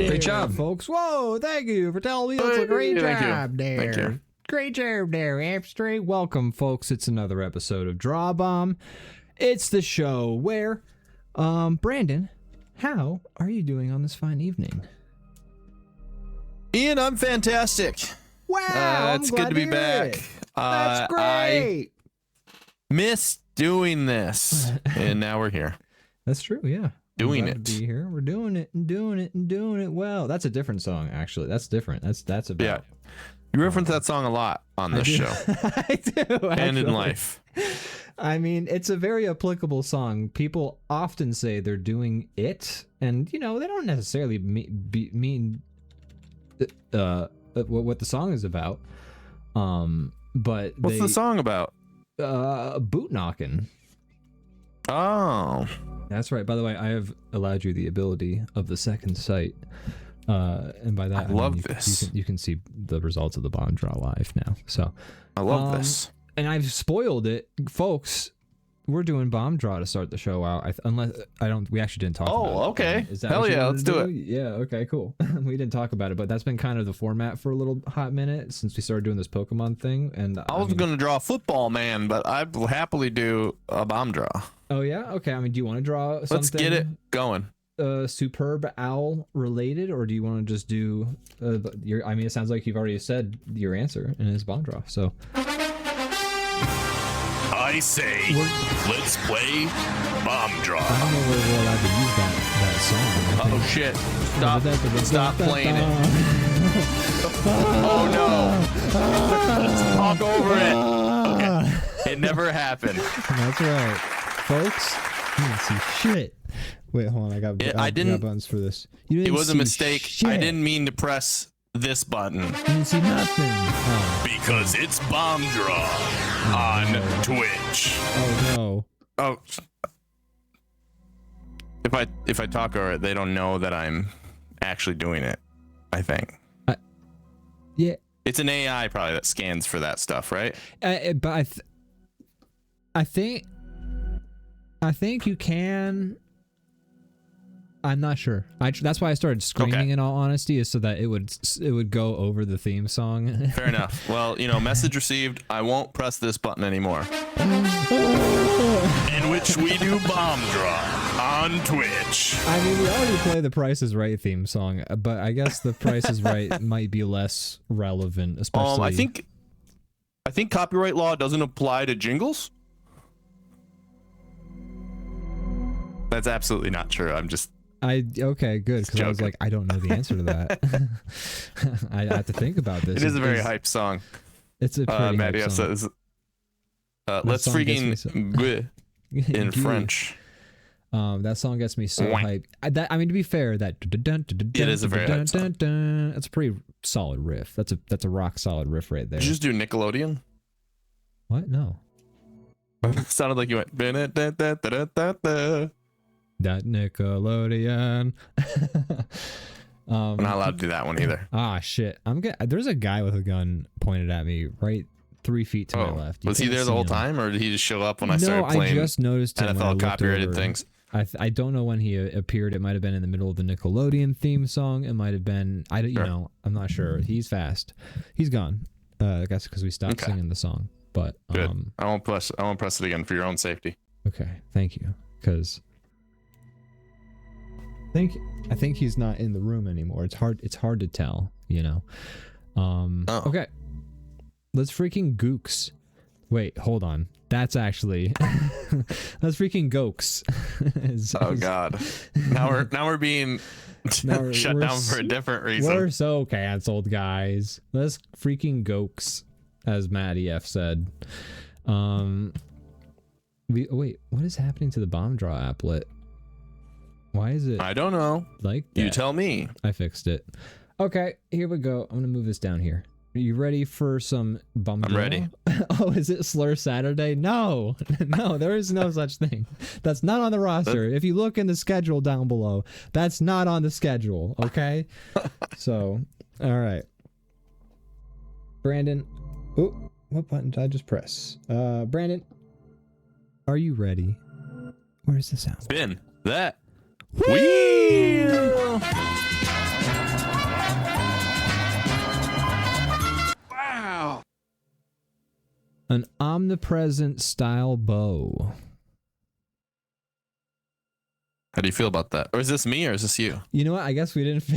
Great job, folks. Whoa, thank you for telling me that's a great job there. Thank you. Great job there, Amstrade. Welcome, folks. It's another episode of DrawBomb. It's the show where, Brandon, how are you doing on this fine evening? Ian, I'm fantastic. Wow, it's good to be back. That's great. I missed doing this, and now we're here. That's true, yeah. Doing it. Be here. We're doing it and doing it and doing it well. That's a different song, actually. That's different. That's about. Yeah. You reference that song a lot on this show. I do. Actually. And in life. I mean, it's a very applicable song. People often say they're doing it, and you know they don't necessarily mean what the song is about. But what's the song about? Boot knocking. Oh. That's right. By the way, I have allowed you the ability of the second sight, and by that I love this. You can see the results of the bomb draw live now. So I love this, and I've spoiled it, folks. We're doing bomb draw to start the show out. We actually didn't talk about it. Oh, okay. Is that hell yeah, let's do it. Yeah, okay, cool. We didn't talk about it, but that's been kind of the format for a little hot minute since we started doing this Pokemon thing. And I was going to draw a football man, but I'd happily do a bomb draw. Oh yeah, okay. I mean, do you want to draw something? Let's get it going. Superb owl related, or do you want to just do your? I mean, it sounds like you've already said your answer in his bomb draw. So I say, let's play bomb draw. I don't know where we're allowed to use that song. Oh shit! Stop playing it. Oh no! Let's talk over it. Okay. It never happened. That's right, folks. You didn't see shit. Wait, hold on. I got buttons for this. It was a mistake. Shit. I didn't mean to press this button. You didn't see nothing. Oh. Because it's bomb draw on Twitch. Oh no. Oh. If I talk over it, they don't know that I'm actually doing it. I think. Yeah. It's an AI probably that scans for that stuff, right? But I think you can. I'm not sure. That's why I started screaming. Okay. In all honesty, is so that it would go over the theme song. Fair enough. Well, message received. I won't press this button anymore. In which we do bomb draw on Twitch. I mean, we already play the Price is Right theme song, but I guess the Price is Right might be less relevant, especially. I think copyright law doesn't apply to jingles. That's absolutely not true. I'm just. Okay, good, because I was like, I don't know the answer to that. I have to think about this. It is a very hype song. It's a pretty Matt, hype song. Says, let's freaking in French. That song gets me so hyped. I mean, to be fair, that it is a very hype song. That's a pretty solid riff. That's a rock solid riff right there. Did you just do Nickelodeon? What? No. Sounded like you went. That Nickelodeon. I'm not allowed to do that one either. Ah, shit. There's a guy with a gun pointed at me right 3 feet to my left. Was he there the whole time, or did he just show up when I started playing? No, I just noticed him. NFL copyrighted things. I don't know when he appeared. It might have been in the middle of the Nickelodeon theme song. It might have been. I'm not sure. He's fast. He's gone. I guess because we stopped singing the song. But good. I won't press it again for your own safety. Okay, thank you. Because I think he's not in the room anymore. It's hard to tell, Okay. Let's freaking gooks. Wait, hold on. That's actually let's freaking gokes. Oh god. Now we're being shut down for a different reason. We're so canceled, guys. Let's freaking gokes, as Matty F said. Wait, what is happening to the bomb draw applet? Why is it? I don't know. Like you that? tell me. I fixed it. Okay, here we go. I'm gonna move this down here. Are you ready for some bomb draw? I'm ready. Oh, is it Slur Saturday? No, no, there is no such thing. That's not on the roster. If you look in the schedule down below, that's not on the schedule. Okay. So, all right. Brandon, oh, what button did I just press? Brandon, are you ready? Where's the sound? Spin that wheel. Wow. An omnipresent style bow. How do you feel about that? Or is this me or is this you? You know what? I guess we didn't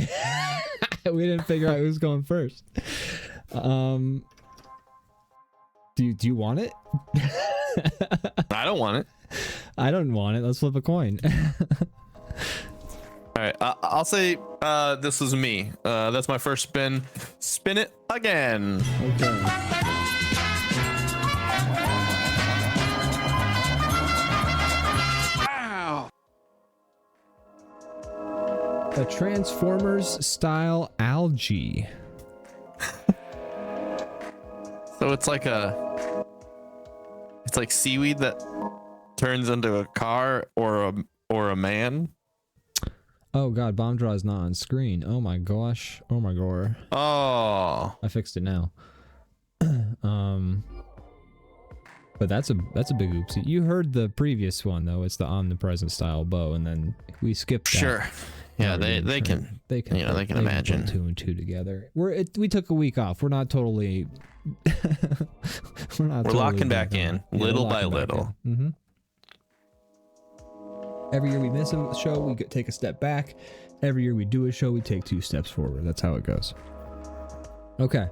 we didn't figure out who's going first. Do you want it? I don't want it. I don't want it. Let's flip a coin. All right, I'll say this was me. That's my first spin. Spin it again. Okay. Wow. A Transformers style algae. So it's like seaweed that turns into a car or a man. Oh god, bomb draw is not on screen. Oh my gosh. Oh my god. Oh, I fixed it now. But that's a big oopsie. You heard the previous one though. It's the omnipresent style bow, and then we skipped that. sure. Yeah, they can you know, they can imagine. put 2 and 2 together. We took a week off. We're not totally. We're locking back in, little by little. Mm-hmm. Every year we miss a show, we take a step back. Every year we do a show, we take 2 steps forward. That's how it goes. Okay.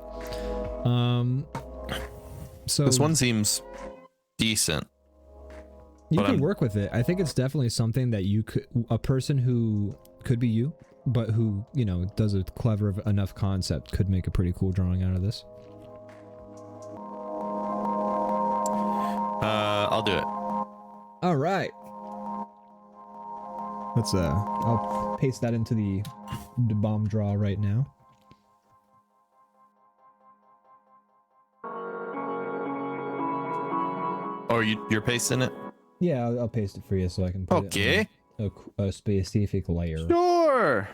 So This one seems decent. you but can I'm- work with it. I think it's definitely something that a person who could be you, but who, you know, does a clever enough concept could make a pretty cool drawing out of this. I'll do it. All right. Let's I'll paste that into the bomb draw right now. Oh, you're pasting it? Yeah, I'll paste it for you so I can put Okay. it on a specific layer. Sure.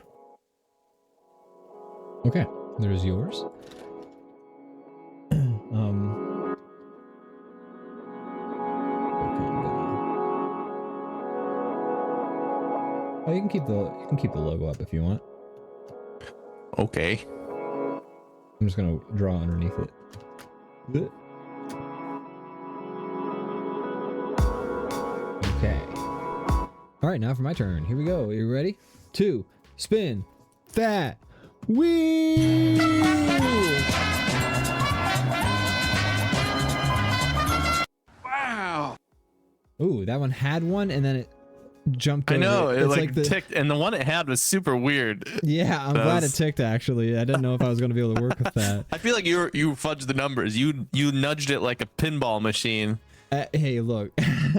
Okay, there's yours. Oh, you can keep the logo up if you want. Okay. I'm just gonna draw underneath it. Okay. All right, now for my turn. Here we go. Are you ready? 2, spin that wheel. Wow. Ooh, that one had one, and then it jumped. I know over. it It's like ticked, and the one it had was super weird. Yeah, I'm glad it ticked. Actually, I didn't know if I was gonna be able to work with that. I feel like you fudged the numbers. You nudged it like a pinball machine Hey, look.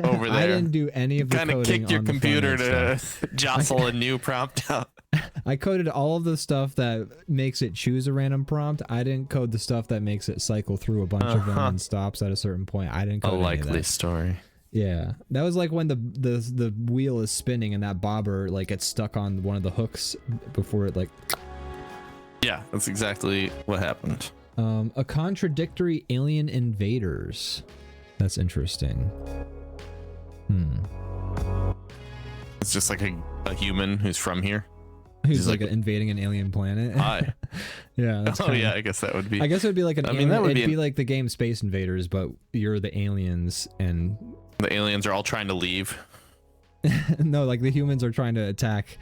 over there. I didn't do any of the Kind of coding kicked your on the computer front-end to jostle a new prompt out. I coded all of the stuff that makes it choose a random prompt. I didn't code the stuff that makes it cycle through a bunch of them and stops at a certain point. I didn't A code any of likely that. story. Yeah, that was like when the wheel is spinning and that bobber like gets stuck on one of the hooks before it like. Yeah, that's exactly what happened. A contradictory alien invaders. That's interesting. It's just like a human who's from here. Who's like invading an alien planet. Hi. Yeah. That's Oh yeah, I guess that would be. I guess it would be like an. I mean, that would it'd be be like the game Space Invaders, but you're the aliens and. The aliens are all trying to leave. No, like the humans are trying to attack.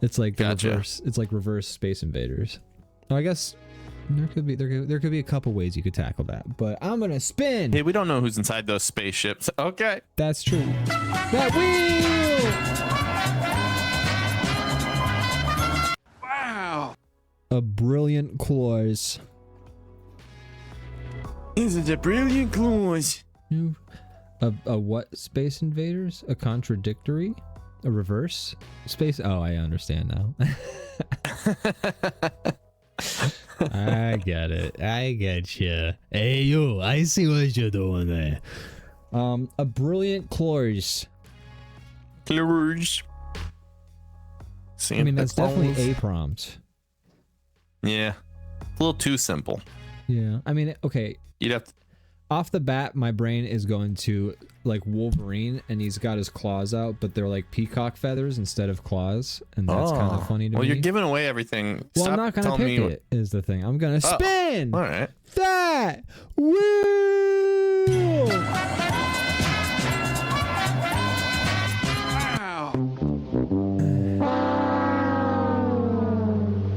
It's like the Gotcha. reverse. It's like reverse Space Invaders. Oh, I guess there could be a couple ways you could tackle that, but I'm gonna spin. Hey, we don't know who's inside those spaceships. Okay. That's true. That wheel. Wow. A brilliant clause. This is a brilliant clause. New A what Space Invaders? A contradictory? A reverse? Space... Oh, I understand now. I get it. I get you. Hey, you. I see what you're doing there. A brilliant Clores. Clores. I mean, that's definitely a prompt. Yeah. A little too simple. Yeah. I mean, okay. You'd have to... Off the bat, my brain is going to like Wolverine, and he's got his claws out, but they're like peacock feathers instead of claws, and that's kind of funny to me. Well, you're giving away everything. Well, I'm not gonna pick it. Is the thing I'm gonna spin? All right. That wheel.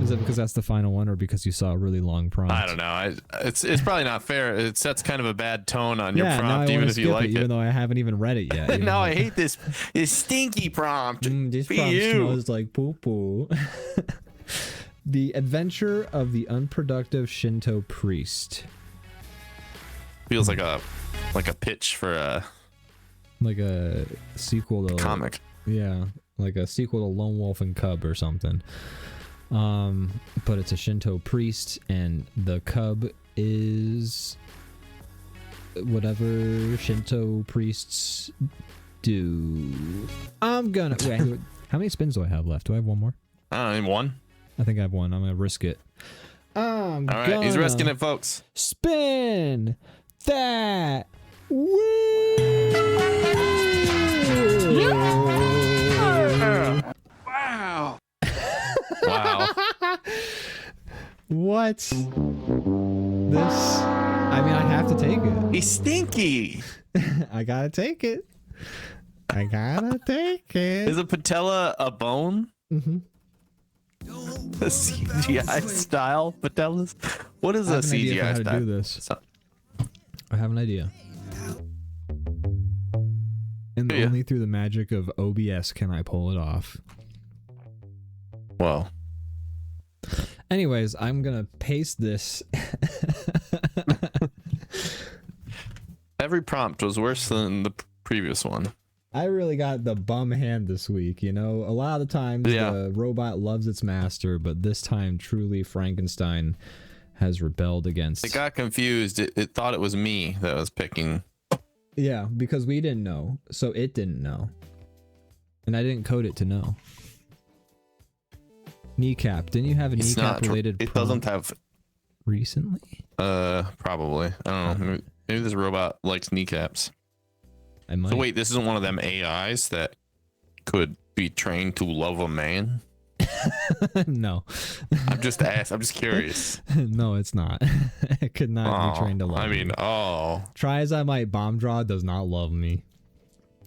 Is it because that's the final one, or because you saw a really long prompt? I don't know. It's probably not fair. It sets kind of a bad tone on your prompt, now even if you like it. Even though I haven't even read it yet. No, I hate this stinky prompt. This prompt smells like poo poo. The Adventure of the Unproductive Shinto Priest. Feels like a pitch for a sequel to comic. Yeah, like a sequel to Lone Wolf and Cub or something. But it's a Shinto priest, and the cub is whatever Shinto priests do. I'm gonna wait. How many spins do I have left? Do I have one more? I don't know, one. I think I have one. I'm gonna risk it. All right, he's risking it, folks. Spin that wheel. Wow. Wow. What? This... I mean, I have to take it. He's stinky. I gotta take it. I gotta take it. Is a patella a bone? Mm-hmm. A CGI style patellas? What is a CGI style? How to do this. I have an idea. And only through the magic of OBS can I pull it off. Whoa. Anyways, I'm gonna paste this. Every prompt was worse than the previous one. I really got the bum hand this week, you know? A lot of the times the robot loves its master, but this time truly Frankenstein has rebelled against. It got confused. It thought it was me that was picking. Yeah, because we didn't know, so it didn't know. And I didn't code it to know. Kneecap. Didn't you have a kneecap related It doesn't have recently? Probably. I don't know. Maybe this robot likes kneecaps. I might. So wait, this isn't one of them AIs that could be trained to love a man? No. I'm just curious. No, it's not. It could not be trained to love me. Try as I might, Bomb Draw does not love me.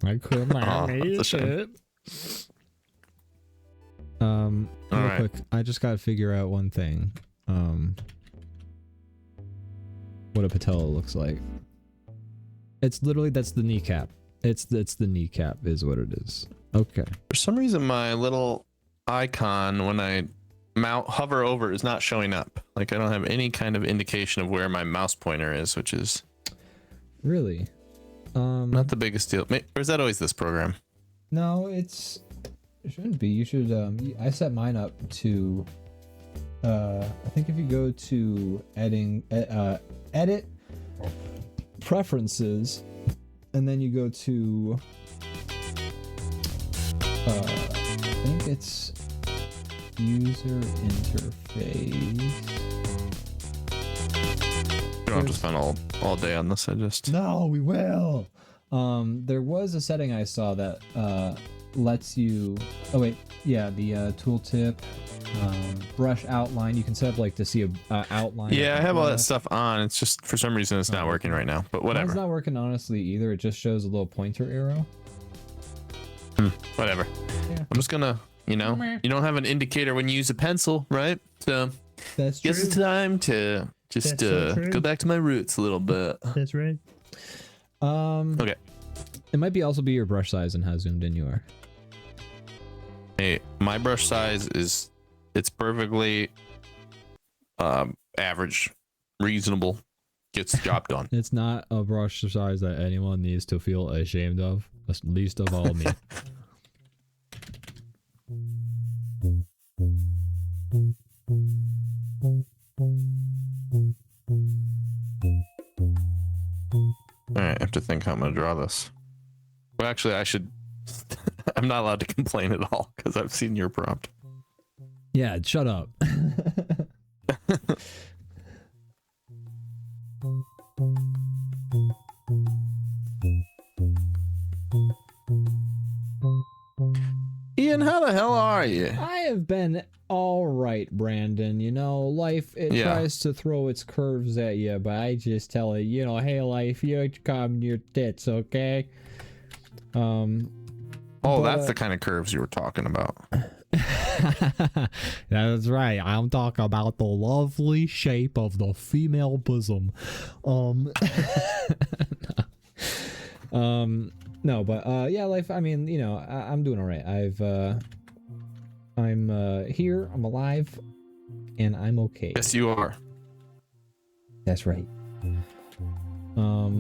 I could not make it. Real quick, I just gotta figure out one thing. What a patella looks like. It's literally, that's the kneecap. It's the kneecap is what it is. Okay. For some reason, my little icon when I hover over is not showing up. Like I don't have any kind of indication of where my mouse pointer is, which is really not the biggest deal. Or is that always this program? No, it shouldn't be. You should I set mine up to I think if you go to edit preferences, and then you go to I think it's user interface. We don't have to spend all day on this. No, we will. There was a setting I saw that lets you, oh wait, yeah, the tooltip, brush outline. You can set up like to see a outline. Yeah, I have all that stuff on. It's just for some reason it's not working right now, but whatever. It's not working honestly either. It just shows a little pointer arrow. Whatever. Yeah. I'm just gonna, you don't have an indicator when you use a pencil, right? So that's true. guess it's time to just go back to my roots a little bit. That's right. Okay. It might also be your brush size and how zoomed in you are. Hey, my brush size it's perfectly average, reasonable, gets the job done. It's not a brush size that anyone needs to feel ashamed of, least of all me. All right, I have to think how I'm gonna draw this. Well, actually, I should. I'm not allowed to complain at all because I've seen your prompt. Yeah, shut up. Ian, how the hell are you? I have been all right, Brandon. You know, life, it tries to throw its curves at you, but I just tell it, you know, hey, life, you calm your tits, okay? Oh, that's the kind of curves you were talking about. That's right. I'm talking about the lovely shape of the female bosom. No, but yeah, life. I mean, you know, I'm doing all right. I'm here. I'm alive, and I'm okay. Yes, you are. That's right. How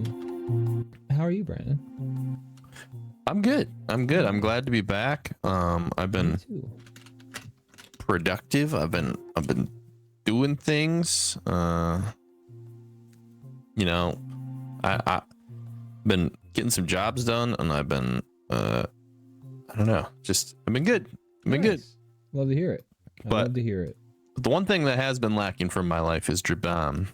are you, Brandon? I'm good. I'm glad to be back. I've been productive. I've been doing things. You know, I've been getting some jobs done, and I've been I don't know, just I've been good. I've been good. Love to hear it. Love to hear it. The one thing that has been lacking from my life is DrawBomb,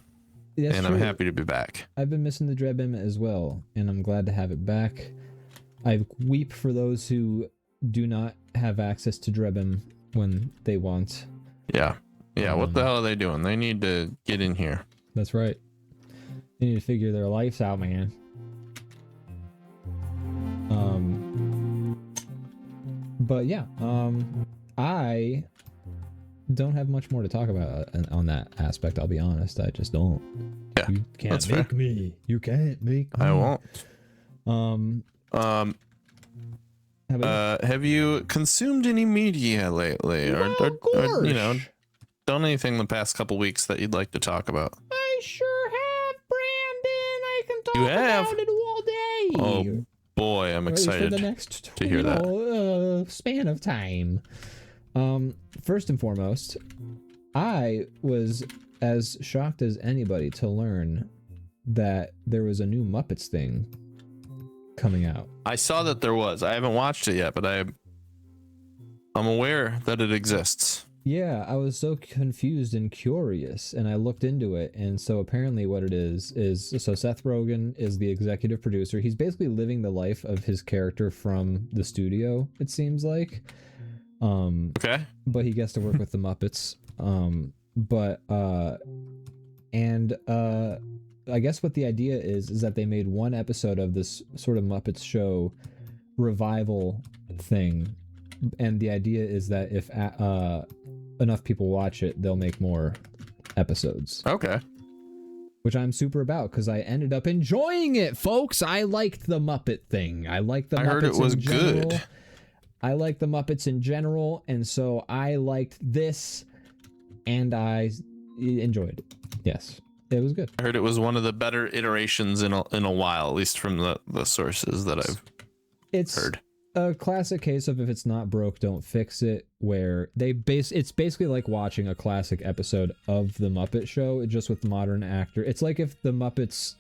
and I'm happy to be back. I've been missing the DrawBomb as well, and I'm glad to have it back. I weep for those who do not have access to DrawBomb when they want. Yeah. What the hell are they doing? They need to get in here. That's right. They need to figure their lives out, man. But yeah, I don't have much more to talk about on that aspect. I'll be honest. I just don't. Yeah, you can't make me. You can't make me. I won't. How have you consumed any media lately, of or course. you know, done anything the past couple weeks that you'd like to talk about? I sure have, Brandon. I can talk You have? about it all day. Oh boy, I'm excited for the next to hear that. Span of time. First and foremost, I was as shocked as anybody to learn that there was a new Muppets thing coming out. I saw that there was. I haven't watched it yet, but I'm aware that it exists. Yeah, I was so confused and curious, and I looked into it, and so apparently what it is so Seth Rogen is the executive producer. He's basically living the life of his character from the studio, it seems like. Okay. But he gets to work with the Muppets. I guess what the idea is that they made one episode of this sort of Muppets show revival thing, and the idea is that if enough people watch it, they'll make more episodes. Okay. Which I'm super about, because I ended up enjoying it, folks. I liked the Muppet thing. I liked the Muppets. I heard it was good. I like the Muppets in general, and so I liked this, and I enjoyed it. Yes, it was good. I heard it was one of the better iterations in a while, at least from the sources that I've heard. A classic case of if it's not broke, don't fix it, where it's basically like watching a classic episode of the Muppet Show, just with modern actor. It's like if the Muppets...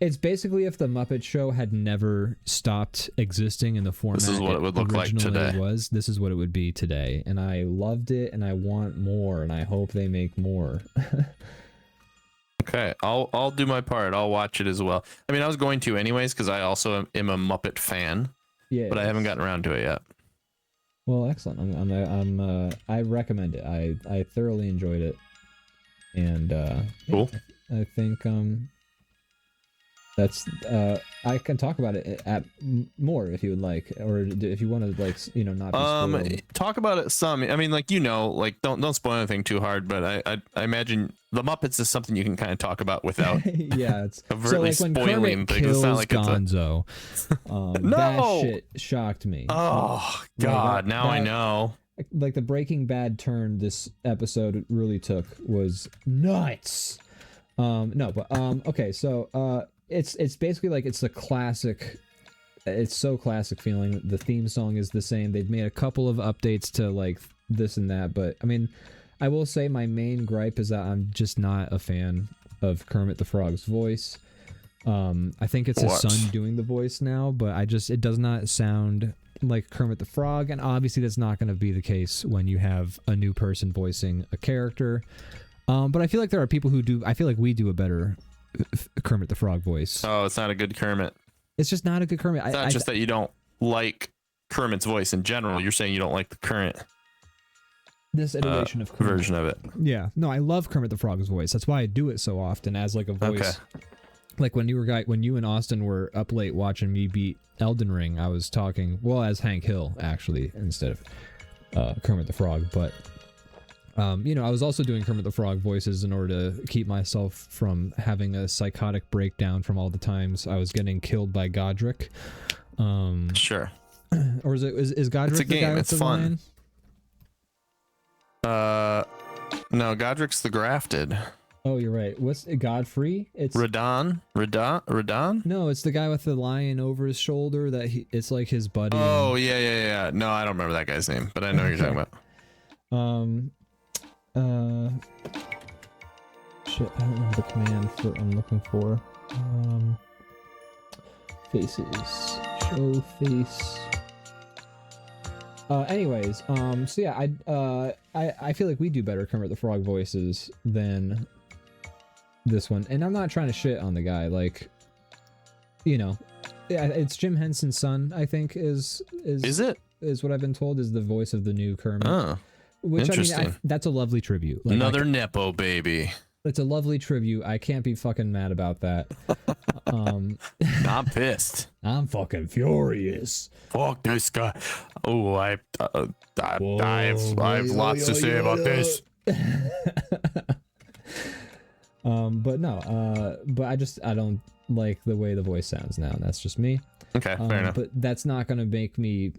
It's basically if the Muppet Show had never stopped existing in the format this is what it would look like today. This is what it would be today. And I loved it, and I want more, and I hope they make more. Okay, I'll do my part. I'll watch it as well. I mean, I was going to anyways, because I also am a Muppet fan. Yeah, but I haven't gotten around to it yet. Well, excellent. I recommend it. I thoroughly enjoyed it, and cool. I think that's I can talk about it at more if you would like, or if you want to, like, you know, not be spoiled. Talk about it some. I mean, like, you know, like don't spoil anything too hard, but I imagine the Muppets is something you can kind of talk about without yeah, it's overtly so, like, spoiling things. It's not like Gonzo. No! That shit shocked me. Oh God, now I know. Like, the Breaking Bad turn this episode really took was nuts. No, but okay, so it's basically like it's the classic. It's so classic feeling. The theme song is the same. They've made a couple of updates to like this and that, but I mean, I will say my main gripe is that I'm just not a fan of Kermit the Frog's voice. I think it's his son doing the voice now, but it does not sound like Kermit the Frog, and obviously that's not going to be the case when you have a new person voicing a character. But I feel like there are people who do. I feel like we do a better Kermit the Frog voice. Oh, it's not a good Kermit. It's just not a good Kermit. It's not just that you don't like Kermit's voice in general. You're saying you don't like the current this iteration of Kermit. Version of it. Yeah, no, I love Kermit the Frog's voice. That's why I do it so often as like a voice. Okay. Like when you and Austin were up late watching me beat Elden Ring, I was talking as Hank Hill actually instead of Kermit the Frog. But I was also doing Kermit the Frog voices in order to keep myself from having a psychotic breakdown from all the times I was getting killed by Godric. Sure. Or is Godric it's a the game. guy with It's the fun. lion? No, Godric's the grafted. Oh, you're right. What's Godfrey? It's Radon? No, it's the guy with the lion over his shoulder it's like his buddy. Oh, yeah. No, I don't remember that guy's name, but I know what you're talking about. Shit, I don't remember the command I'm looking for. Faces. Show face. Anyways, so yeah, I feel like we do better Kermit the Frog voices than this one, and I'm not trying to shit on the guy. Like, it's Jim Henson's son. I think is it? Is what I've been told is the voice of the new Kermit. Oh, which interesting. That's a lovely tribute. Like, another Nepo baby. It's a lovely tribute. I can't be fucking mad about that. I'm pissed. I'm fucking furious. Fuck this guy. Oh, I have lots to say about this. But no, but I don't like the way the voice sounds now, and that's just me. Okay, fair enough. But that's not gonna make me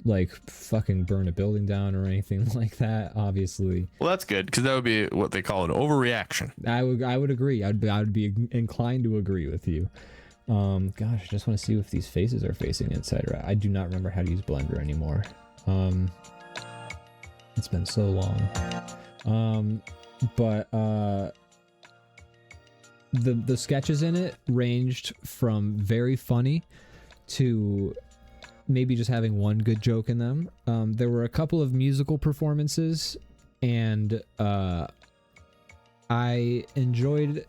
like fucking burn a building down or anything like that, obviously. Well, that's good, because that would be what they call an overreaction. I would agree. I would be inclined to agree with you. Gosh, I just want to see if these faces are facing inside or out. I do not remember how to use Blender anymore. It's been so long. But the sketches in it ranged from very funny to maybe just having one good joke in them. There were a couple of musical performances, and I enjoyed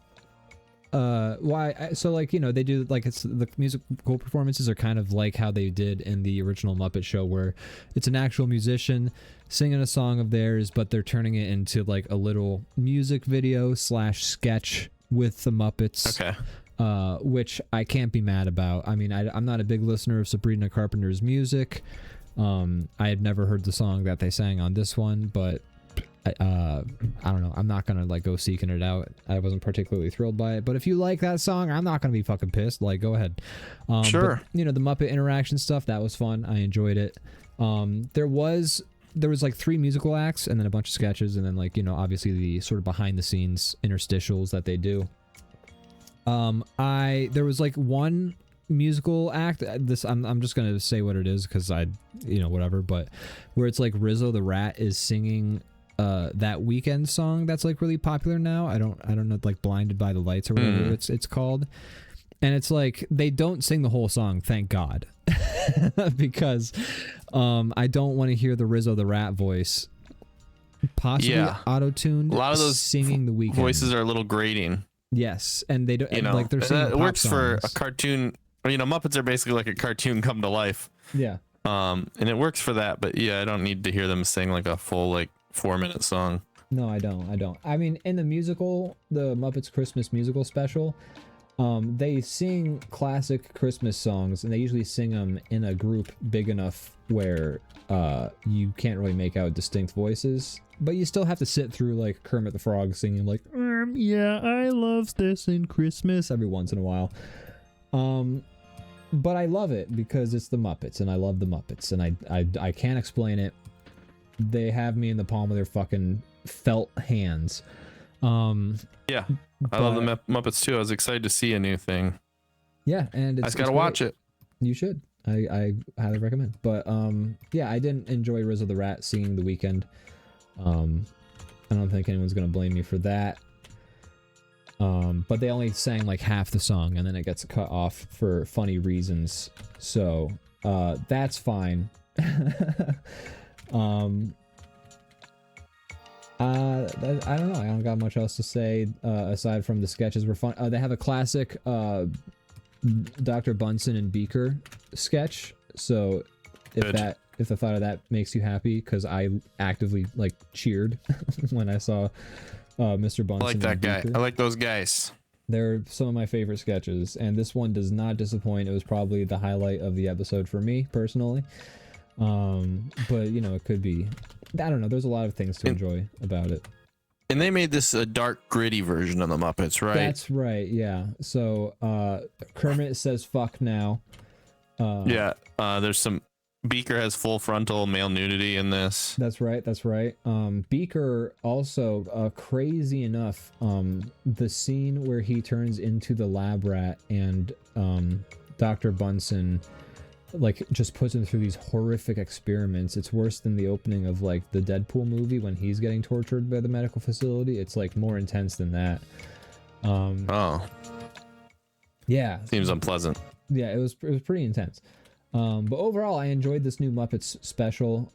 so like, they do like, it's the musical performances are kind of like how they did in the original Muppet Show, where it's an actual musician singing a song of theirs, but they're turning it into like a little music video / sketch with the Muppets. Okay. Which I can't be mad about. I mean, I'm not a big listener of Sabrina Carpenter's music. I had never heard the song that they sang on this one, but I don't know. I'm not gonna like go seeking it out. I wasn't particularly thrilled by it, but if you like that song, I'm not gonna be fucking pissed. Like, go ahead. Sure. But, the Muppet interaction stuff, that was fun. I enjoyed it. There was like 3 musical acts and then a bunch of sketches, and then like, obviously the sort of behind the scenes interstitials that they do. There was like one musical act. I'm just gonna say what it is because whatever. But where it's like Rizzo the Rat is singing that Weekend song that's like really popular now. I don't know, like Blinded by the Lights or whatever it's called. And it's like they don't sing the whole song, thank God, because I don't want to hear the Rizzo the Rat voice. Possibly auto-tuned. A lot of those singing the Weekend voices are a little grating. Yes, and they don't like they're singing it pop works songs. for a cartoon. Muppets are basically like a cartoon come to life. Yeah. And it works for that, but yeah, I don't need to hear them sing like a full like 4-minute song. No, I don't. I mean, in the musical, the Muppets Christmas musical special, they sing classic Christmas songs, and they usually sing them in a group big enough where you can't really make out distinct voices, but you still have to sit through like Kermit the Frog singing like, yeah, I love this in Christmas every once in a while. But I love it because it's the Muppets, and I love the Muppets, and I can't explain it. They have me in the palm of their fucking felt hands. Yeah, I love the Muppets too. I was excited to see a new thing. Yeah, and I just gotta watch it. You should. I highly recommend. But yeah, I didn't enjoy Rizzo the Rat seeing The Weeknd. I don't think anyone's gonna blame me for that. But they only sang like half the song and then it gets cut off for funny reasons. So that's fine. I don't know. I don't got much else to say aside from the sketches were fun. They have a classic Dr. Bunsen and Beaker sketch. So if the thought of that makes you happy, because I actively like cheered when I saw Mr. Bunsen. I like that guy. Beaker. I like those guys. They're some of my favorite sketches, and this one does not disappoint. It was probably the highlight of the episode for me personally. But you know, it could be. I don't know. There's a lot of things to enjoy about it. And they made this a dark, gritty version of the Muppets, right? That's right. Yeah. So Kermit says "fuck" now. Yeah. There's some. Beaker has full frontal male nudity in this. That's right. That's right. Beaker also, crazy enough, the scene where he turns into the lab rat and Dr. Bunsen like just puts him through these horrific experiments. It's worse than the opening of like the Deadpool movie when he's getting tortured by the medical facility. It's like more intense than that. Oh. Yeah. Seems unpleasant. Yeah, it was pretty intense. But overall, I enjoyed this new Muppets special.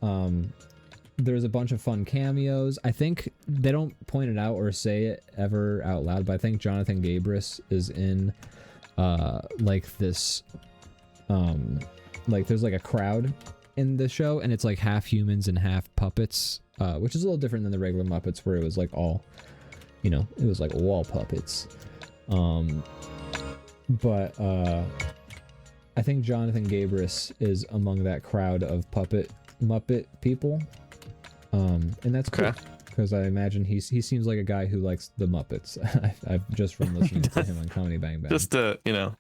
There's a bunch of fun cameos. I think they don't point it out or say it ever out loud, but I think Jonathan Gabris is in like this like there's like a crowd in the show, and it's like half humans and half puppets, which is a little different than the regular Muppets where it was like all, you know, it was like wall puppets. But I think Jonathan Gabris is among that crowd of Muppet people, and that's cool because I imagine he seems like a guy who likes the Muppets. I've just from listening to him on Comedy Bang Bang. Just to, you know,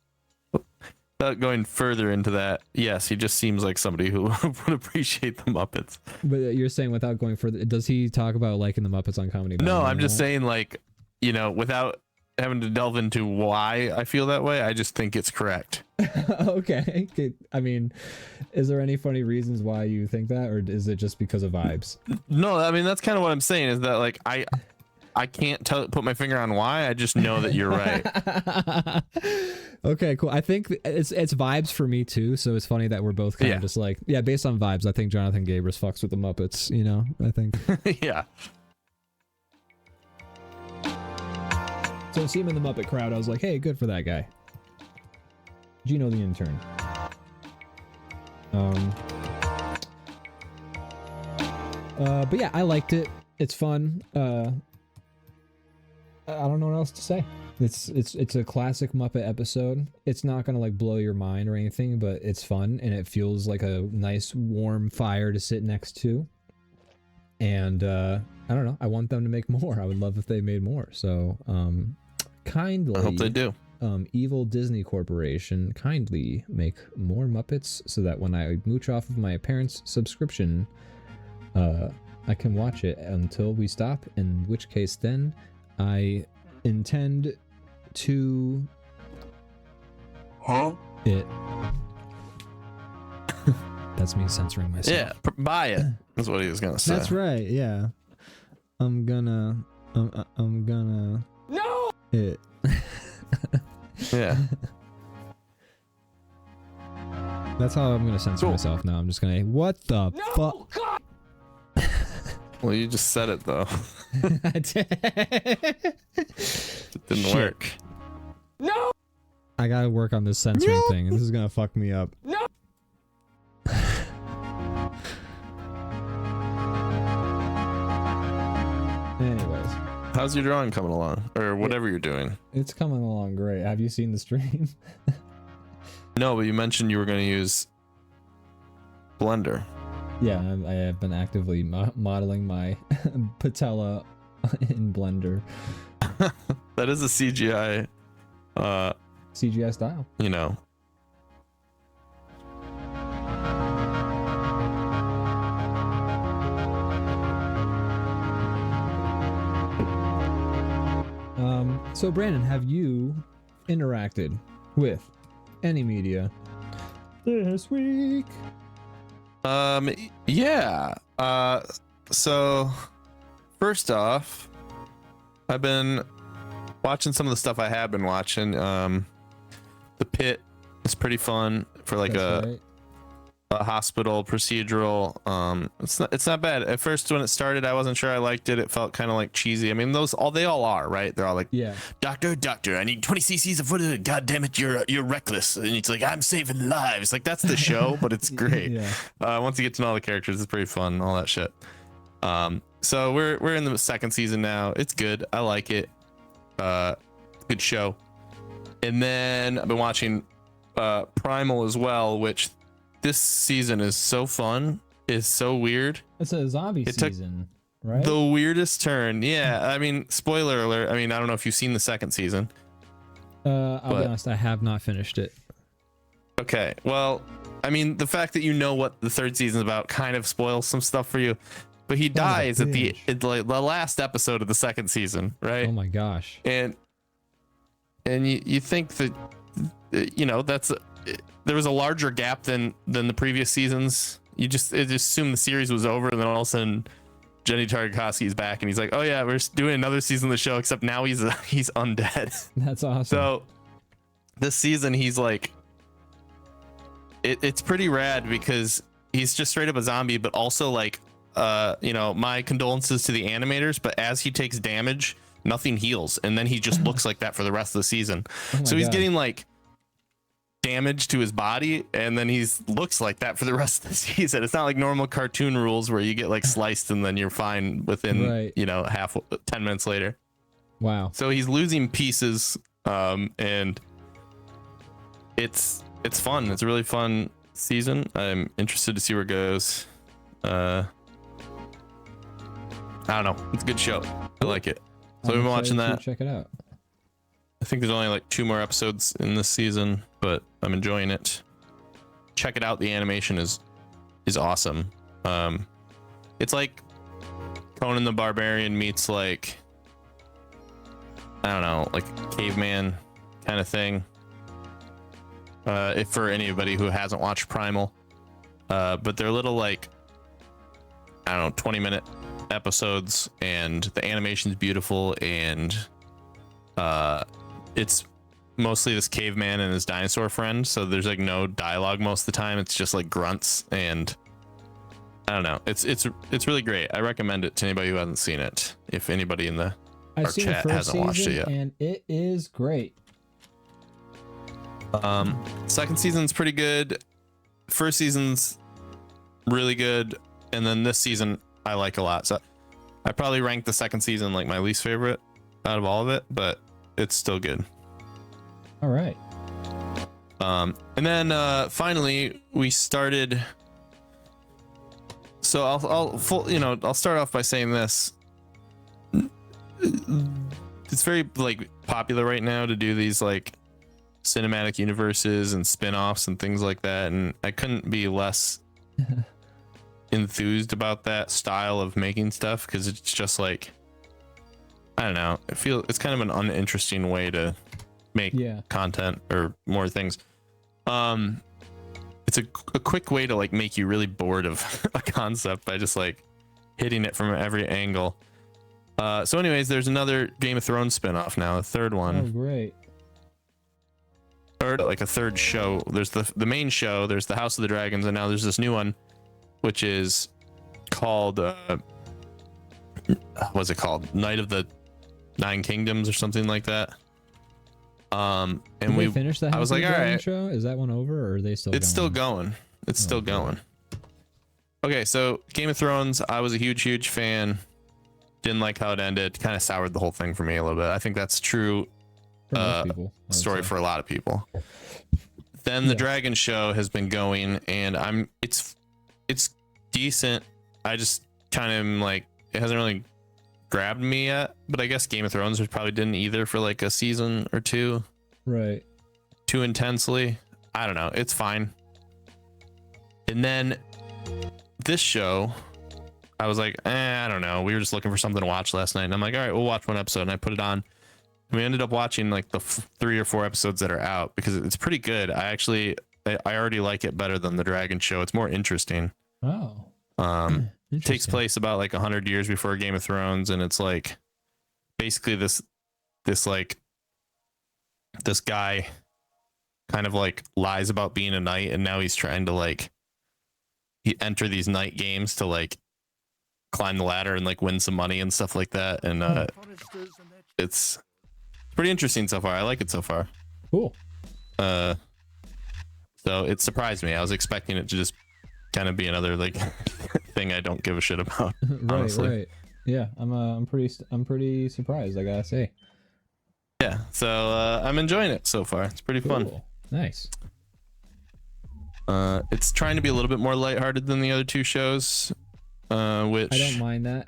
without going further into that, yes, he just seems like somebody who would appreciate the Muppets. But you're saying without going further, does he talk about liking the Muppets on Comedy Bang Bang? No, I'm just saying, like, you know, without having to delve into why I feel that way, I just think it's correct. Okay. I mean, is there any funny reasons why you think that, or is it just because of vibes? No, I mean, that's kind of what I'm saying, is that like I can't put my finger on why. I just know that you're right. Okay, cool. I think it's vibes for me too, so it's funny that we're both kind of just like, yeah, based on vibes, I think Jonathan Gabris fucks with the Muppets, you know, I think. Yeah. So to see him in the Muppet crowd, I was like, hey, good for that guy. Gino the intern. But yeah, I liked it. It's fun. I don't know what else to say. It's a classic Muppet episode. It's not gonna like blow your mind or anything, but it's fun and it feels like a nice warm fire to sit next to. And I don't know. I want them to make more. I would love if they made more. So kindly, I hope they do. Evil Disney Corporation, kindly make more Muppets so that when I mooch off of my parents' subscription, I can watch it until we stop, in which case then I intend to it. That's me censoring myself. Yeah, buy it. That's what he was gonna say. That's right. Yeah, I'm gonna No! it. Yeah. That's how I'm gonna censor myself now. I'm just gonna, what the fuck? God! Well, you just said it though. I did. It didn't work. No! I gotta work on this censoring thing. This is gonna fuck me up. No! Anyways, How's your drawing coming along, or whatever you're doing? it's coming along great. Have you seen the stream? No, but you mentioned you were going to use Blender. Yeah, I have been actively modeling my patella in Blender. That is a CGI. CGI style. You know. So Brandon, have you interacted with any media this week? Yeah. So first off, I've been watching some of the stuff I have been watching. The Pit is pretty fun for like a hospital procedural. It's not bad. At first when it started, I wasn't sure I liked it. It felt kind of like cheesy. I mean, they all are, right? They're all like, yeah, doctor, I need 20 cc's of fluid. God damn it, you're reckless. And it's like, I'm saving lives. Like, that's the show, but it's great. Yeah. Once you get to know all the characters, it's pretty fun, all that shit. So we're in the second season now. It's good. I like it. Good show. And then I've been watching Primal as well, which this season is so fun. It's so weird. It's a zombie season, right? The weirdest turn. Yeah. I mean, spoiler alert. I mean, I don't know if you've seen the second season. I'll be honest, I have not finished it. Okay. Well, I mean, the fact that you know what the third season is about kind of spoils some stuff for you. But he dies at the last episode of the second season, right? Oh my gosh. And you think that, you know, there was a larger gap than the previous seasons. You just assumed the series was over, and then all of a sudden Jenny Tartakovsky's back and he's like, oh yeah, we're doing another season of the show, except now he's undead. That's awesome. So this season he's like, it's pretty rad because he's just straight up a zombie, but also like, you know, my condolences to the animators, but as he takes damage, nothing heals, and then he just looks like that for the rest of the season. So he's getting like damage to his body, and then he's looks like that for the rest of the season. It's not like normal cartoon rules where you get like sliced and then you're fine within you know 10 minutes later. Wow. So he's losing pieces, and it's fun. It's a really fun season. I'm interested to see where it goes. I don't know. It's a good show. I like it. So we've been watching that. Check it out. I think there's only like 2 more episodes in this season, but I'm enjoying it. Check it out. The animation is awesome. It's like Conan the Barbarian meets like, I don't know, like caveman kind of thing. If for anybody who hasn't watched Primal, but they're little like, I don't know, 20-minute episodes, and the animation's beautiful, and it's mostly this caveman and his dinosaur friend, so there's like no dialogue most of the time. It's just like grunts, and I don't know, it's really great. I recommend it to anybody who hasn't seen it, if anybody in our chat hasn't watched it yet. And it is great. Second season's pretty good, first season's really good, and then this season I like a lot. So I probably rank the second season like my least favorite out of all of it, but it's still good. All right. And then finally we started. So I'll start off by saying this. It's very like popular right now to do these like cinematic universes and spin-offs and things like that, and I couldn't be less enthused about that style of making stuff, because it's just like, I don't know, I feel it's kind of an uninteresting way to make content or more things. It's a quick way to like make you really bored of a concept by just like hitting it from every angle. So anyways, there's another Game of Thrones spin-off now, a third one. Oh, great. Or like a third show. There's the main show, there's the House of the Dragons, and now there's this new one, which is called what's it called? Night of the Nine Kingdoms or something like that. And Did we finished that. I was like, all right, show? Is that one over, or are they still? It's still going. It's still going. Okay, so Game of Thrones, I was a huge fan. Didn't like how it ended. Kind of soured the whole thing for me a little bit. I think that's true. For most people, story for a lot of people. Then the Dragon show has been going, and it's decent. I just kind of am like, it hasn't really grabbed me yet, but I guess Game of Thrones probably didn't either for like a season or two. Right. Too intensely. I don't know. It's fine. And then this show, I was like, I don't know. We were just looking for something to watch last night, and I'm like, all right, we'll watch one episode, and I put it on. We ended up watching like the 3 or 4 episodes that are out because it's pretty good. I already like it better than the Dragon Show. It's more interesting. Oh. Takes place about like 100 years before Game of Thrones, and it's like basically this guy kind of like lies about being a knight, and now he's trying to like enter these night games to like climb the ladder and like win some money and stuff like that. And it's pretty interesting so far. I like it so far. Cool. So it surprised me. I was expecting it to just kind of be another like thing I don't give a shit about. Honestly. Right. Yeah, I'm pretty surprised, I gotta say. Yeah, so I'm enjoying it so far. It's pretty fun. Nice. It's trying to be a little bit more lighthearted than the other 2 shows, which I don't mind that.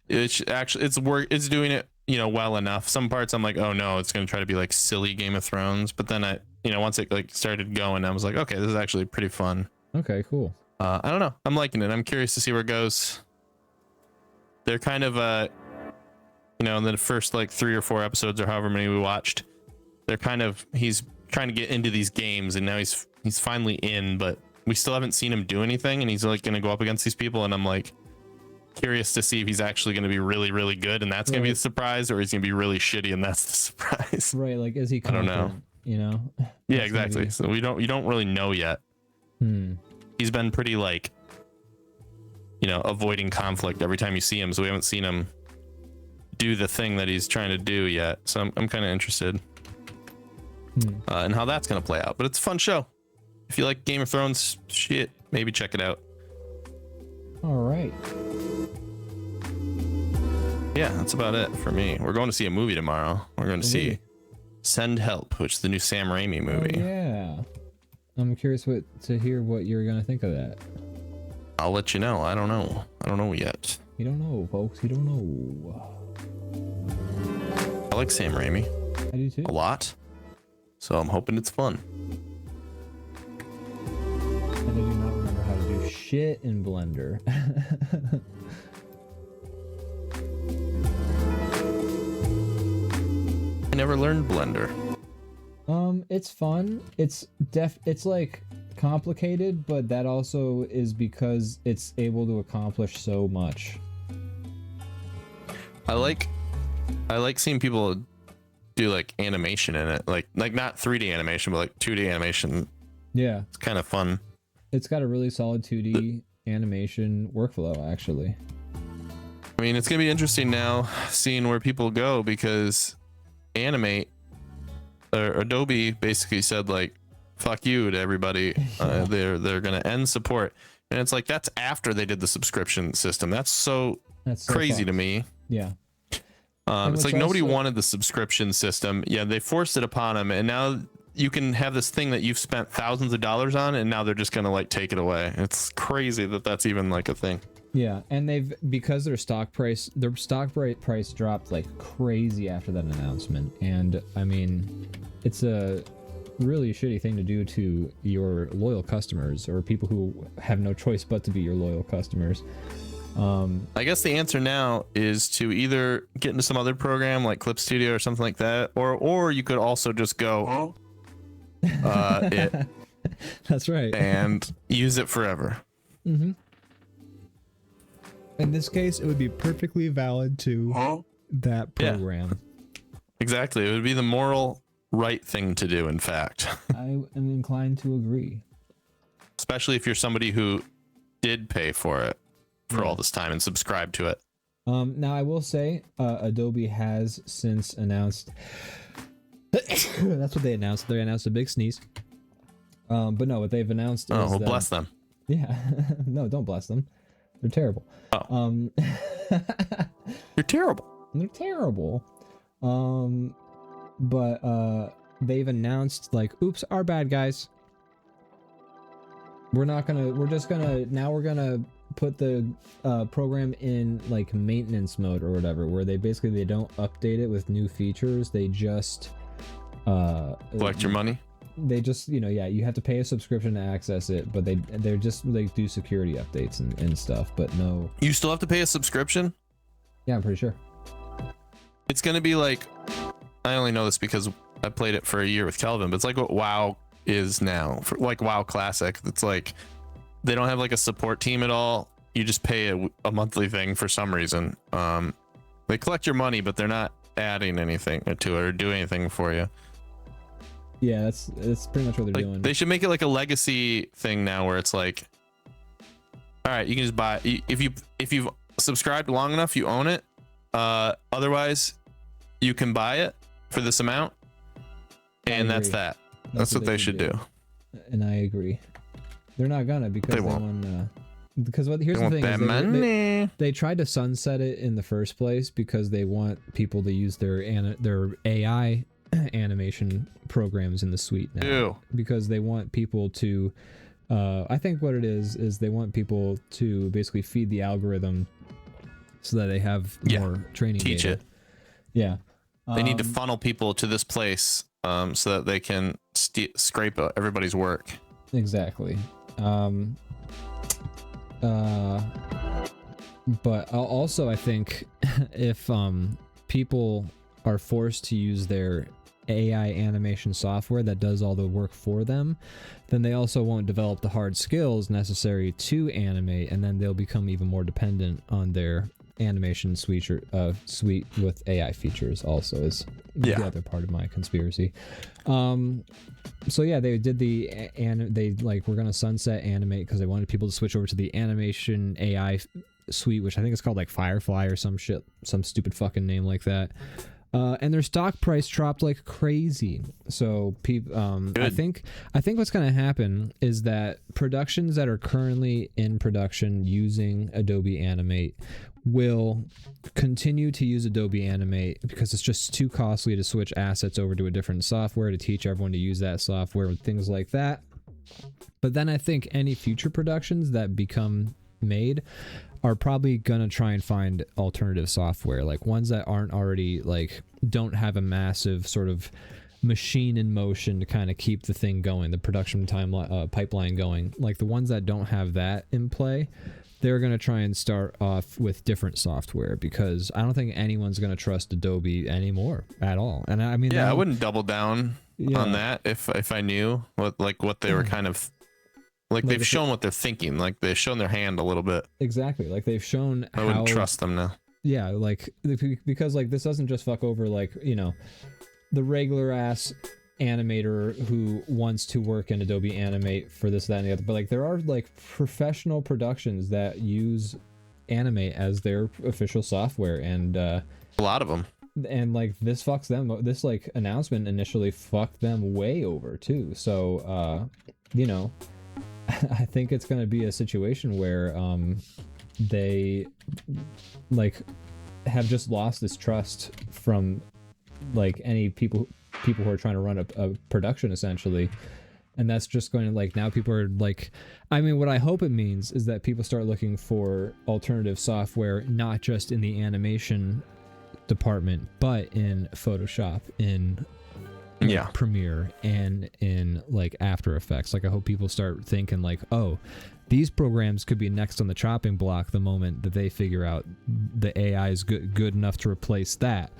it's doing it, well enough. Some parts I'm like, oh no, it's gonna try to be like silly Game of Thrones, but then once it like started going, I was like, okay, this is actually pretty fun. Okay, cool. I don't know, I'm liking it. I'm curious to see where it goes. They're kind of in the first like 3 or 4 episodes or however many we watched, he's trying to get into these games, and now he's finally in, but we still haven't seen him do anything, and he's like going to go up against these people, and I'm like curious to see if he's actually going to be really, really good, and that's going to be the surprise, or he's going to be really shitty, and that's the surprise. Right, like is he confident? I don't know. Yeah, exactly. So you don't really know yet. He's been pretty like avoiding conflict every time you see him, so we haven't seen him do the thing that he's trying to do yet. So I'm kind of interested in how that's going to play out. But it's a fun show. If you like Game of Thrones shit, maybe check it out. All right. Yeah, that's about it for me. We're going to see a movie tomorrow. We're going to see Send Help, which is the new Sam Raimi movie. Oh, yeah. I'm curious to hear what you're going to think of that. I'll let you know. I don't know yet. You don't know, folks. You don't know. I like Sam Raimi. I do too. A lot. So I'm hoping it's fun. And I do not remember how to do shit in Blender. I never learned Blender. It's fun. It's like complicated, but that also is because it's able to accomplish so much. I like seeing people do like animation in it, like not 3D animation, but like 2D animation. Yeah, it's kind of fun. It's got a really solid 2D animation workflow, actually. I mean, it's gonna be interesting now seeing where people go, because Adobe basically said like fuck you to everybody. They're gonna end support, and it's like that's after they did the subscription system. That's so crazy to me. Yeah. It's like nobody wanted the subscription system. Yeah, they forced it upon them, and now you can have this thing that you've spent thousands of dollars on, and now they're just gonna like take it away. It's crazy that that's even like a thing. Yeah, and because their stock price dropped like crazy after that announcement, and I mean, it's a really shitty thing to do to your loyal customers, or people who have no choice but to be your loyal customers. I guess the answer now is to either get into some other program like Clip Studio or something like that, or you could also just go that's right, and use it forever. In this case, it would be perfectly valid to that program. Yeah. Exactly, it would be the moral right thing to do, in fact. I am inclined to agree, especially if you're somebody who did pay for it for all this time and subscribe to it. Now I will say Adobe has since announced that's what they announced. They announced a big sneeze. But no, what they've announced is bless them. Yeah. No, don't bless them. They're terrible. You're terrible. They're terrible. But they've announced like, oops, our bad, guys. We're just gonna put the program in like maintenance mode or whatever, where they don't update it with new features. They just collect your money. They just, you have to pay a subscription to access it, but they're just like do security updates and stuff, but no. You still have to pay a subscription? Yeah, I'm pretty sure. It's gonna be like, I only know this because I played it for a year with Kelvin, but it's like what WoW is now, for like WoW Classic. It's like they don't have like a support team at all. You just pay a monthly thing for some reason. They collect your money, but they're not adding anything to it or do anything for you. Yeah, that's pretty much what they're Like, doing. they should make it like a legacy thing now, where it's like, all right, you can just buy if you've subscribed long enough, you own it. Otherwise, you can buy it for this amount, and that's that. That's what they should do. And I agree. They're not gonna because They won't. Because here's the thing: is they tried to sunset it in the first place because they want people to use their AI animation programs in the suite now. Ew. Because they want people to. I think what it is they want people to basically feed the algorithm so that they have more training Teach data. it. Yeah. They need to funnel people to this place so that they can scrape everybody's work. Exactly. But also I think if people are forced to use their AI animation software that does all the work for them, then they also won't develop the hard skills necessary to animate, and then they'll become even more dependent on their animation suite with AI features. Also is the other part of my conspiracy. So yeah, they did they were gonna sunset animate because they wanted people to switch over to the animation AI suite, which I think is called like Firefly or some shit, some stupid fucking name like that. And their stock price dropped like crazy. So I think what's going to happen is that productions that are currently in production using Adobe Animate will continue to use Adobe Animate because it's just too costly to switch assets over to a different software to teach everyone to use that software and things like that. But then I think any future productions that become made are probably gonna try and find alternative software, like ones that aren't already, like, don't have a massive sort of machine in motion to kind of keep the thing going, the production pipeline going. Like the ones that don't have that in play, they're gonna try and start off with different software because I don't think anyone's gonna trust Adobe anymore at all. And I mean, I wouldn't double down on that if I knew what they were kind of. Like they've shown what they're thinking. Like they've shown their hand a little bit. Exactly. Like they've shown I wouldn't trust them now. Yeah, like because like this doesn't just fuck over like, you know, the regular ass animator who wants to work in Adobe Animate for this, that, and the other. But like there are like professional productions that use Animate as their official software, and a lot of them. And like this fucks them. This like announcement initially fucked them way over too. So you know, I think it's going to be a situation where they like have just lost this trust from like any people who are trying to run a production essentially, and that's just going to like now people are like, I mean, what I hope it means is that people start looking for alternative software, not just in the animation department, but in Photoshop, in Premiere, and in like After Effects. Like I hope people start thinking like, oh, these programs could be next on the chopping block the moment that they figure out the AI is good enough to replace that,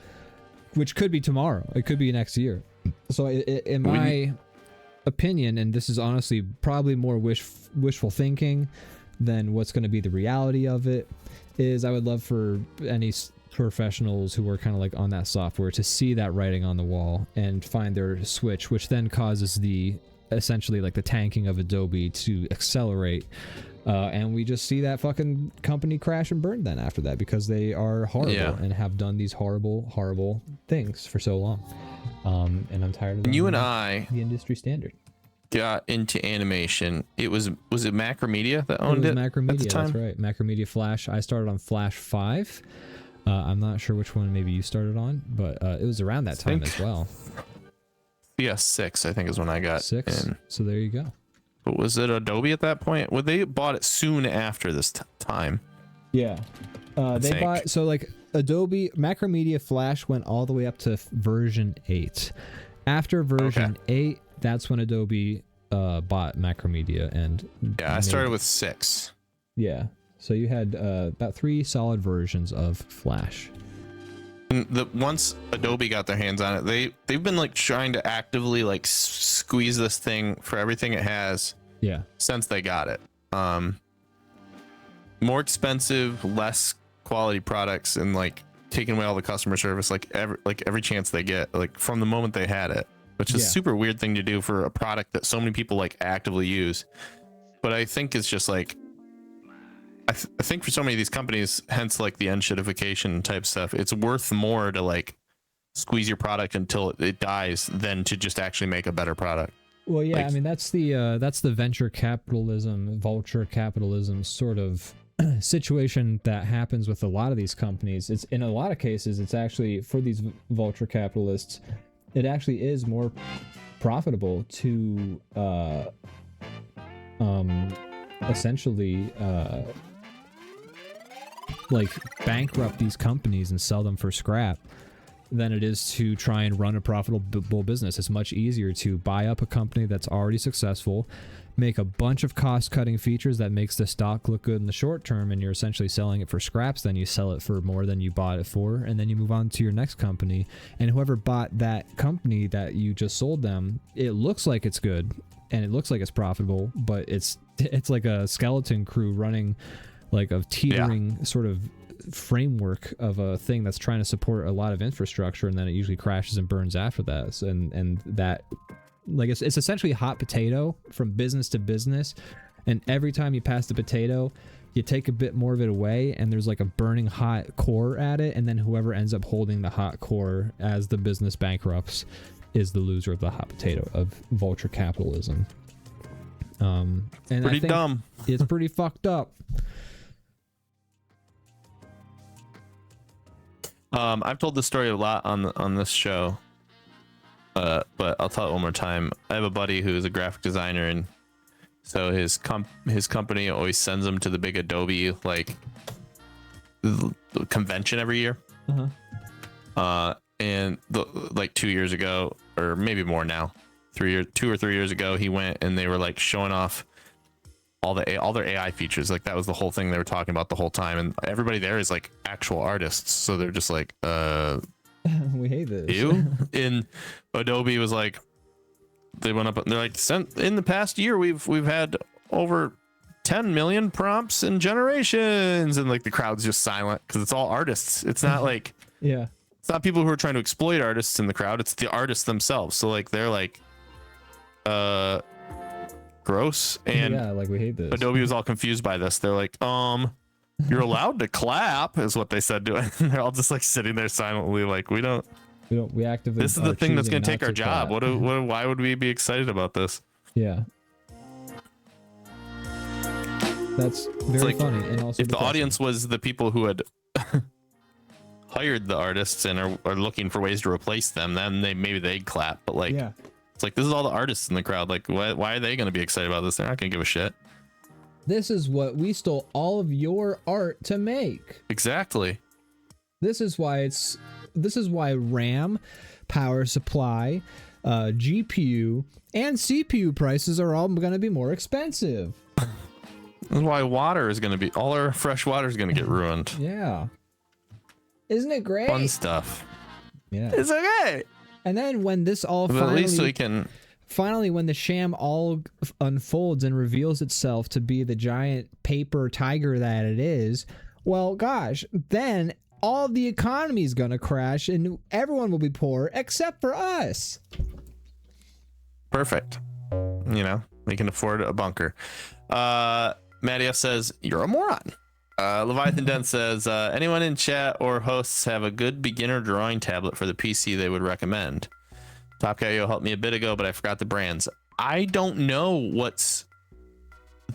which could be tomorrow, it could be next year. So in my opinion, and this is honestly probably more wishful thinking than what's going to be the reality of it, is I would love for any professionals who are kind of like on that software to see that writing on the wall and find their switch, which then causes the essentially like the tanking of Adobe to accelerate, and we just see that fucking company crash and burn then after that because they are horrible and have done these horrible things for so long. And I'm tired of them. You and I, the industry standard, got into animation. Was it Macromedia that owned it? Macromedia, at the time? That's right. Macromedia Flash. I started on Flash 5. I'm not sure which one maybe you started on, but it was around that time as well. Yeah, 6 I think is when I got 6. in. So there you go. But was it Adobe at that point? Well, they bought it soon after this time. Yeah. They bought, so like Adobe Macromedia Flash went all the way up to version 8. After version 8, that's when Adobe bought Macromedia, and I started with 6. Yeah. So you had about 3 solid versions of Flash. And once Adobe got their hands on it, they've been like trying to actively like squeeze this thing for everything it has. Yeah. Since they got it, more expensive, less quality products, and like taking away all the customer service, like every chance they get, like from the moment they had it, which is a super weird thing to do for a product that so many people like actively use. But I think it's just like, I think for so many of these companies, hence like the end-shitification type stuff, it's worth more to like squeeze your product until it dies than to just actually make a better product. Well, yeah, like, I mean that's the venture capitalism, vulture capitalism sort of situation that happens with a lot of these companies. It's in a lot of cases, it's actually for these vulture capitalists, it actually is more profitable to essentially like bankrupt these companies and sell them for scrap than it is to try and run a profitable business. It's much easier to buy up a company that's already successful, make a bunch of cost-cutting features that makes the stock look good in the short term, and you're essentially selling it for scraps. Then you sell it for more than you bought it for, and then you move on to your next company. And whoever bought that company that you just sold them, it looks like it's good and it looks like it's profitable, but it's like a skeleton crew running like a teetering sort of framework of a thing that's trying to support a lot of infrastructure, and then it usually crashes and burns after that. So, and that, like, it's essentially hot potato from business to business, and every time you pass the potato, you take a bit more of it away, and there's like a burning hot core at it, and then whoever ends up holding the hot core as the business bankrupts is the loser of the hot potato of vulture capitalism. And pretty I think dumb. It's pretty fucked up. I've told this story a lot on this show, but I'll tell it one more time. I have a buddy who is a graphic designer, and so his company always sends him to the big Adobe like convention every year. And like 2 years ago, or maybe more now, 2 or 3 years ago, he went and they were like showing off all their AI features. Like that was the whole thing they were talking about the whole time, and everybody there is like actual artists, so they're just like we hate this. You in Adobe was like, they went up and they're like, in the past year we've had over 10 million prompts and generations, and like the crowd's just silent because it's all artists. It's not like it's not people who are trying to exploit artists in the crowd, it's the artists themselves. So like they're like gross, and like we hate this. Adobe was all confused by this. They're like, you're allowed to clap, is what they said to it. And they're all just like sitting there silently, like we actively. This is the thing that's gonna take our job. Why would we be excited about this? Yeah, that's very funny. And also, if the audience was the people who had hired the artists and are looking for ways to replace them, then maybe they'd clap. But like, it's like, this is all the artists in the crowd. Like, why are they going to be excited about this? They're not going to give a shit. This is what we stole all of your art to make. Exactly. This is why RAM, power supply, GPU, and CPU prices are all going to be more expensive. That's why water is going to be, all our fresh water is going to get ruined. Yeah. Isn't it great? Fun stuff. Yeah. It's okay. And then when this all but finally, at least we can. Finally, when the sham all unfolds and reveals itself to be the giant paper tiger that it is, well, gosh, then all the economy is going to crash and everyone will be poor except for us. Perfect. You know, we can afford a bunker. Matty F says, you're a moron. Leviathan Den says, anyone in chat or hosts have a good beginner drawing tablet for the PC they would recommend? Top Guy helped me a bit ago, but I forgot the brands. I don't know what's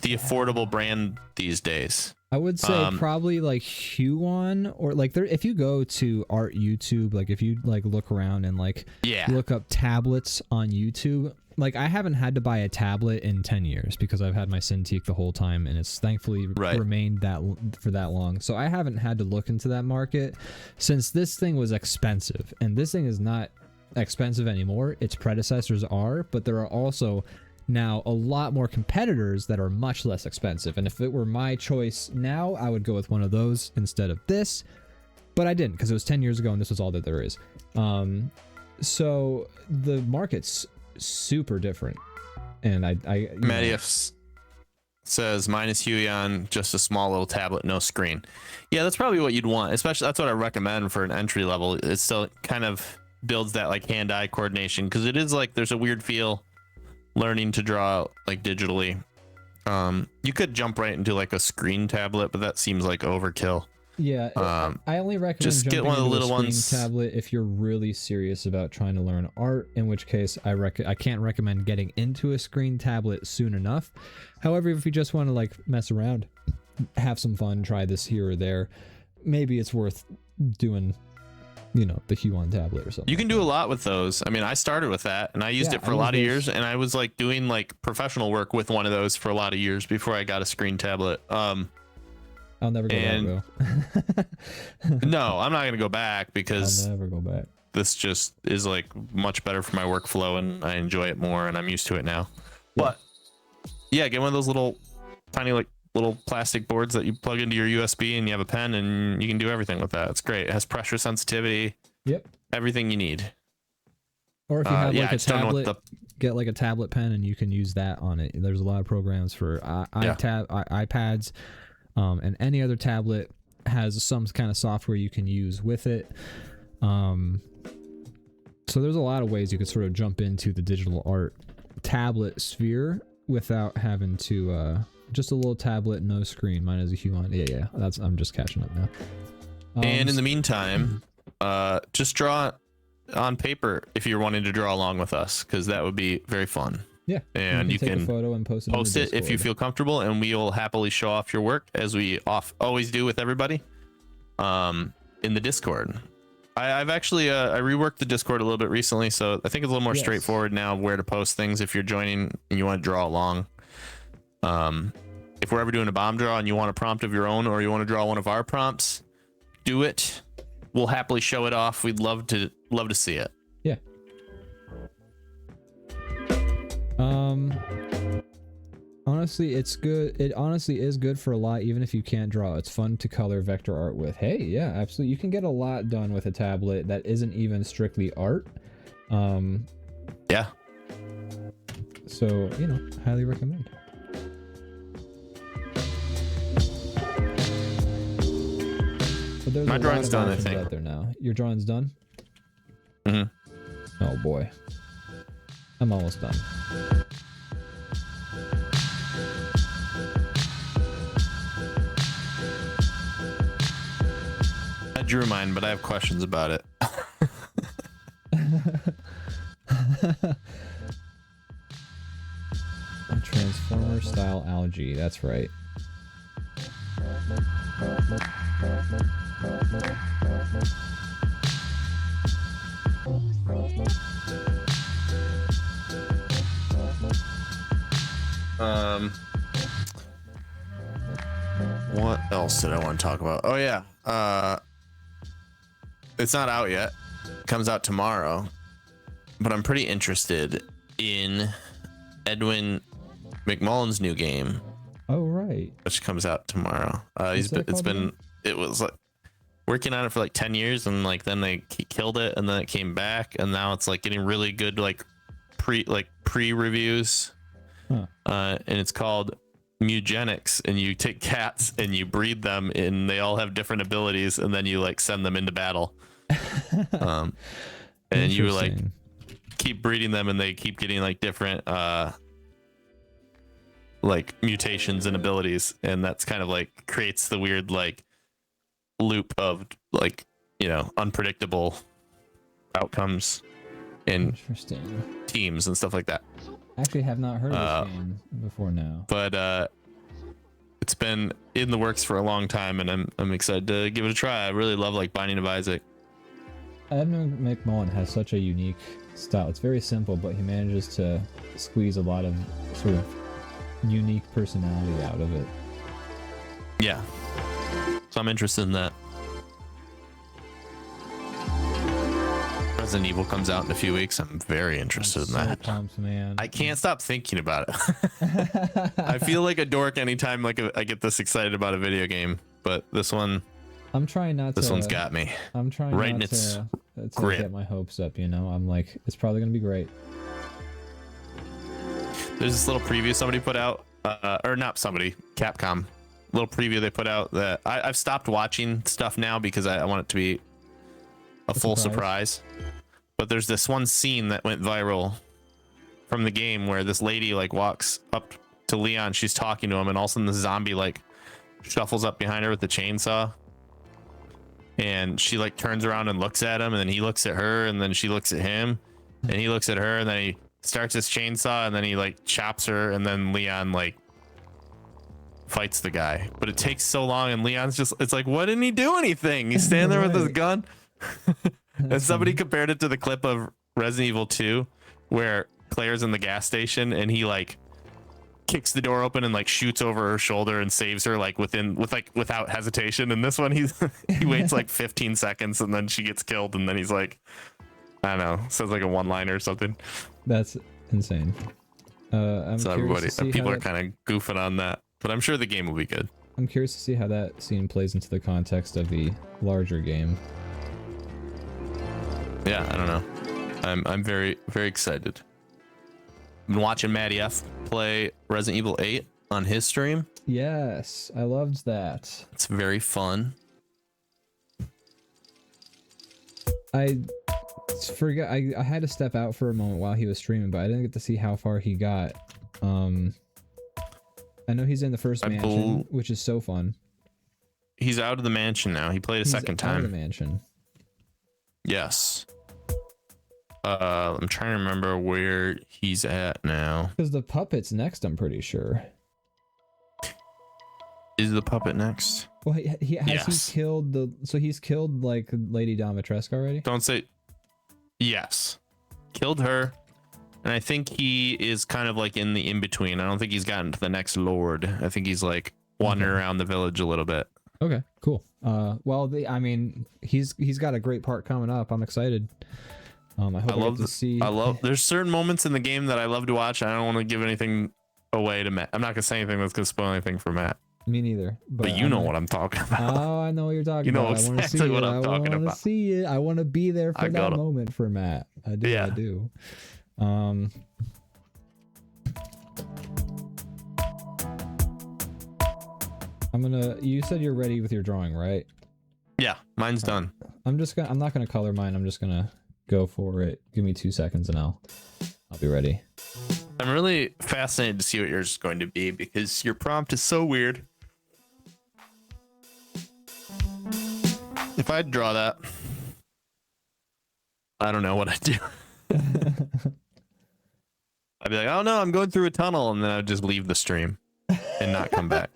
the affordable brand these days. I would say probably like Huon, or like there, if you go to art YouTube, like if you like look around and like look up tablets on YouTube, like I haven't had to buy a tablet in 10 years because I've had my Cintiq the whole time, and it's thankfully remained that for that long. So I haven't had to look into that market since this thing was expensive, and this thing is not expensive anymore. Its predecessors are, but there are also now a lot more competitors that are much less expensive. And if it were my choice now, I would go with one of those instead of this. but I didn't because it was 10 years ago and this was all that there is. So the market's super different, and I Madius says minus Huion, just a small little tablet, no screen. Yeah, that's probably what you'd want. Especially that's what I recommend for an entry level. It still kind of builds that like hand-eye coordination, because it is like there's a weird feel learning to draw like digitally. You could jump right into like a screen tablet, but that seems like overkill. Yeah, I only recommend just get jumping one of the into a little screen ones. tablet if you're really serious about trying to learn art, in which case I can't recommend getting into a screen tablet soon enough. However, if you just want to like mess around, have some fun, try this here or there, maybe it's worth doing, you know, the Huion tablet or something. You can do a lot with those. I mean, I started with that and I used it for a lot of years, and I was like doing like professional work with one of those for a lot of years before I got a screen tablet. I'll never go back, though. No, I'm not gonna go back because I'll never go back. this just is like much better for my workflow and I enjoy it more and I'm used to it now. But yeah, get one of those little tiny like little plastic boards that you plug into your USB and you have a pen and you can do everything with that. It's great. It has pressure sensitivity. Yep. Everything you need. Or if you have like I a just don't know what tablet, get like a tablet pen and you can use that on it. There's a lot of programs for iPads, and any other tablet has some kind of software you can use with it. So there's a lot of ways you could sort of jump into the digital art tablet sphere without having to just a little tablet, no screen. Mine is a Huion. Yeah. I'm just catching up now. And in the meantime, just draw on paper if you're wanting to draw along with us, because that would be very fun. Yeah, and you take can a photo and post it if you feel comfortable, and we will happily show off your work as we always do with everybody in the Discord. I've actually I reworked the Discord a little bit recently, so I think it's a little more straightforward now where to post things if you're joining and you want to draw along. If we're ever doing a bomb draw and you want a prompt of your own, or you want to draw one of our prompts, do it. We'll happily show it off. We'd love to see it. Yeah. Honestly, it's good. It honestly is good for a lot, even if you can't draw. It's fun to color vector art with. Hey, yeah, absolutely. You can get a lot done with a tablet that isn't even strictly art. Yeah. So, you know, highly recommend. But there's my drawing's done, I think. Out there now. Your drawing's done? Mm-hmm. Oh boy. I'm almost done. I drew mine, but I have questions about it. A Transformer style algae, that's right. What else did I want to talk about? Oh yeah, it's not out yet. It comes out tomorrow, but I'm pretty interested in Edwin McMullen's new game. Oh right, which comes out tomorrow. It was like working on it for like 10 years, and like then they killed it, and then it came back, and now it's like getting really good like pre reviews. And it's called Mugenics, and you take cats and you breed them, and they all have different abilities, and then you like send them into battle. And you like keep breeding them, and they keep getting like different like mutations and abilities, and that's kind of like creates the weird like loop of like, you know, unpredictable outcomes in teams and stuff like that. I actually have not heard of this game before now. But it's been in the works for a long time, and I'm excited to give it a try. I really love like Binding of Isaac. Edmund McMullen has such a unique style. It's very simple, but he manages to squeeze a lot of sort of unique personality out of it. Yeah. So I'm interested in that. Resident Evil comes out in a few weeks. I'm very interested in that. Pumped, man. I can't stop thinking about it. I feel like a dork anytime like I get this excited about a video game, but this one I'm trying not to. This one's got me. I'm trying right in not its to grip. get my hopes up, you know? I'm like, it's probably going to be great. There's this little preview somebody put out, or not somebody, Capcom. Little preview they put out that I've stopped watching stuff now because I want it to be a full surprise. But there's this one scene that went viral from the game where this lady like walks up to Leon, she's talking to him, and all of a sudden the zombie like shuffles up behind her with the chainsaw, and she like turns around and looks at him, and then he looks at her, and then she looks at him, and he looks at her, and then he starts his chainsaw, and then he like chops her, and then Leon like fights the guy. But it takes so long, and Leon's just, it's like, why didn't he do anything? He's standing there with his gun. And somebody compared it to the clip of Resident Evil 2 where Claire's in the gas station and he like kicks the door open and like shoots over her shoulder and saves her like without hesitation. And this one he waits like 15 seconds and then she gets killed, and then he's like, I don't know, says like a one-liner or something. That's insane. So everybody, people are kind of goofing on that, but I'm sure the game will be good. I'm curious to see how that scene plays into the context of the larger game. Yeah, I don't know. I'm very, very excited. Been watching Matty F play Resident Evil 8 on his stream. Yes, I loved that. It's very fun. I forgot. I had to step out for a moment while he was streaming, but I didn't get to see how far he got. I know he's in the first mansion, which is so fun. He's out of the mansion now. He played a second time. Out of the mansion. Yes. I'm trying to remember where he's at now. Because the puppet's next, I'm pretty sure. Is the puppet next? Well, he killed the. So he's killed like Lady Dimitrescu already. Don't say. Yes, killed her, and I think he is kind of like in the in between. I don't think he's gotten to the next lord. I think he's like wandering around the village a little bit. Okay, cool. Well, I mean, he's got a great part coming up. I'm excited. I hope I love to see. There's certain moments in the game that I love to watch. I don't want to give anything away to Matt. I'm not gonna say anything that's gonna spoil anything for Matt. Me neither. But you know what I'm talking about. Oh, I know what you're talking about. You know exactly what I'm talking about. I want to see it. I want to be there for that moment for Matt. I do. Yeah. I do. You said you're ready with your drawing, right? Yeah, mine's done. I'm not gonna color mine. I'm just gonna go for it. Give me 2 seconds and I'll be ready. I'm really fascinated to see what yours is going to be because your prompt is so weird. If I'd draw that, I don't know what I'd do. I'd be like, oh no, I'm going through a tunnel, and then I'd just leave the stream and not come back.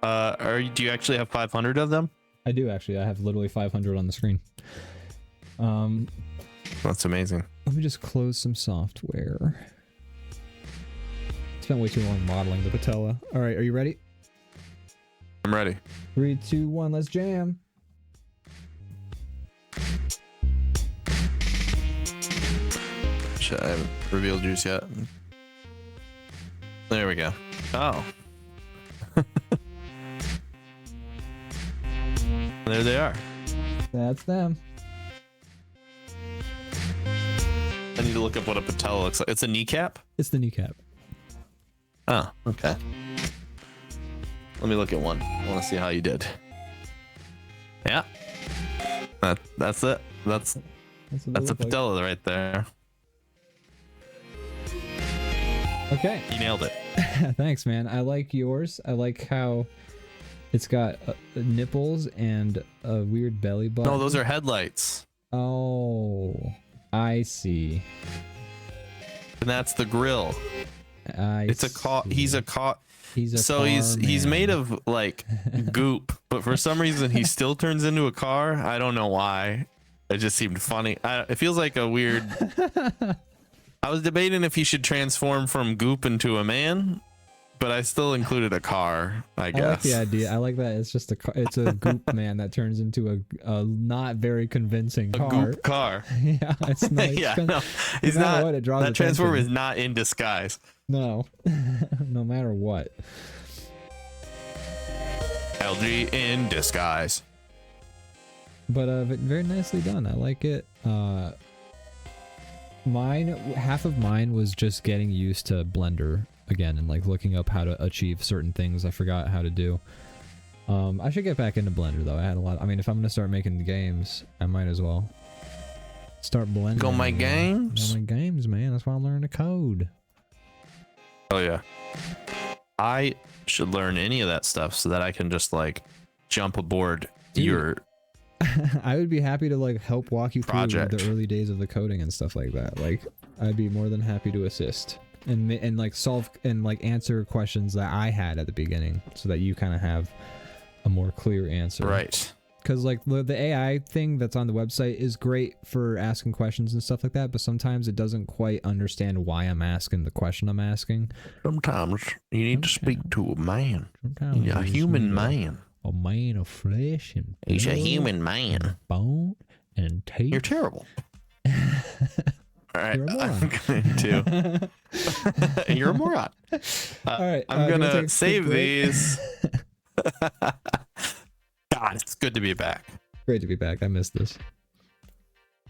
Do you actually have 500 of them? I do actually. I have literally 500 on the screen. That's amazing. Let me just close some software. Spent way too long modeling the patella. All right, are you ready? I'm ready. 3, 2, 1, let's jam. Shit, I haven't revealed yours yet. There we go. Oh. There they are. That's them. I need to look up what a patella looks like. It's a kneecap? It's the kneecap. Oh, okay. Let me look at one. I want to see how you did. Yeah. That's it. That's a patella right there. Okay. You nailed it. Thanks, man. I like yours. I like how it's got nipples and a weird belly button. No, those are headlights. Oh, I see. And that's the grill. He's a car. He's made of like goop, but for some reason he still turns into a car. I don't know why. It just seemed funny. It feels like a weird. I was debating if he should transform from goop into a man, but I still included a car. I guess. I like the idea. I like that. It's just it's a goop man that turns into a not very convincing car. A goop car. Yeah, it's nice. Yeah, no, he's not. What, it draws that attention. transformer is not in disguise. No, no matter what. Algae in disguise. But very nicely done. I like it. Half of mine was just getting used to Blender again and like looking up how to achieve certain things I forgot how to do. I should get back into Blender though. I had a lot. I mean, if I'm gonna start making games, I might as well start blending. Go make games. Go make games, man. That's why I'm learning to code. Oh yeah. I should learn any of that stuff so that I can just like jump aboard your I would be happy to like help walk you project. through the early days of the coding and stuff like that. Like I'd be more than happy to assist and like solve and like answer questions that I had at the beginning so that you kind of have a more clear answer. Right. Because like the AI thing that's on the website is great for asking questions and stuff like that, but sometimes it doesn't quite understand why I'm asking the question I'm asking. Sometimes you need to speak to a man. Sometimes A human man. A man of flesh and He's a blood human man. and bone and teeth. You're terrible. All right, You're a moron. I'm going to. You're a moron. All right, I'm gonna take a save quick break. these. God, it's good to be back. Great to be back. I missed this.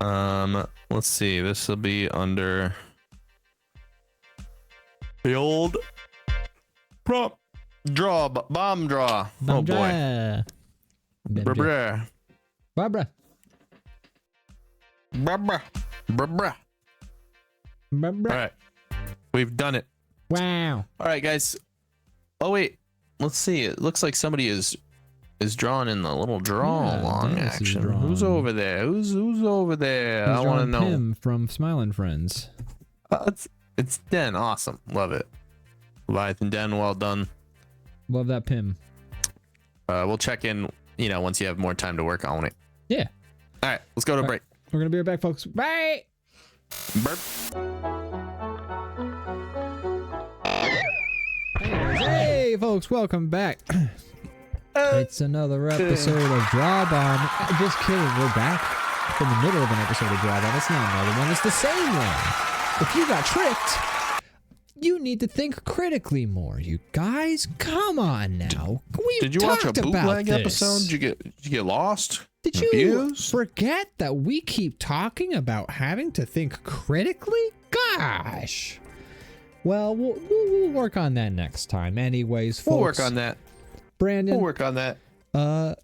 Let's see. This will be under the old prompt draw, bomb draw. Oh boy. Bruh. Barbara. Bruh. Bruh. Barbara. All right, we've done it. Wow. All right, guys. Oh wait, let's see. It looks like somebody is drawing in the little draw Yeah, along Dennis is action. drawing. Who's over there? Who's over there? He's I want to drawing know. Pim from Smiling Friends. It's Den. Awesome. Love it. Leviathan Den. Well done. Love that Pim. We'll check in. Once you have more time to work on it. Yeah. All right, let's go to break. We're gonna be right back, folks. Bye. Burp. Hey, folks, welcome back. It's another episode of DrawBomb. Just kidding, we're back in the middle of an episode of DrawBomb. It's not another one, it's the same one. If you got tricked, you need to think critically more, you guys. Come on now. Did you watch a bootleg episode? Did you get lost? Did you Confused? forget that we keep talking about having to think critically? Gosh. Well, we'll work on that next time. Anyways, folks. We'll work on that. Brandon. We'll work on that. Are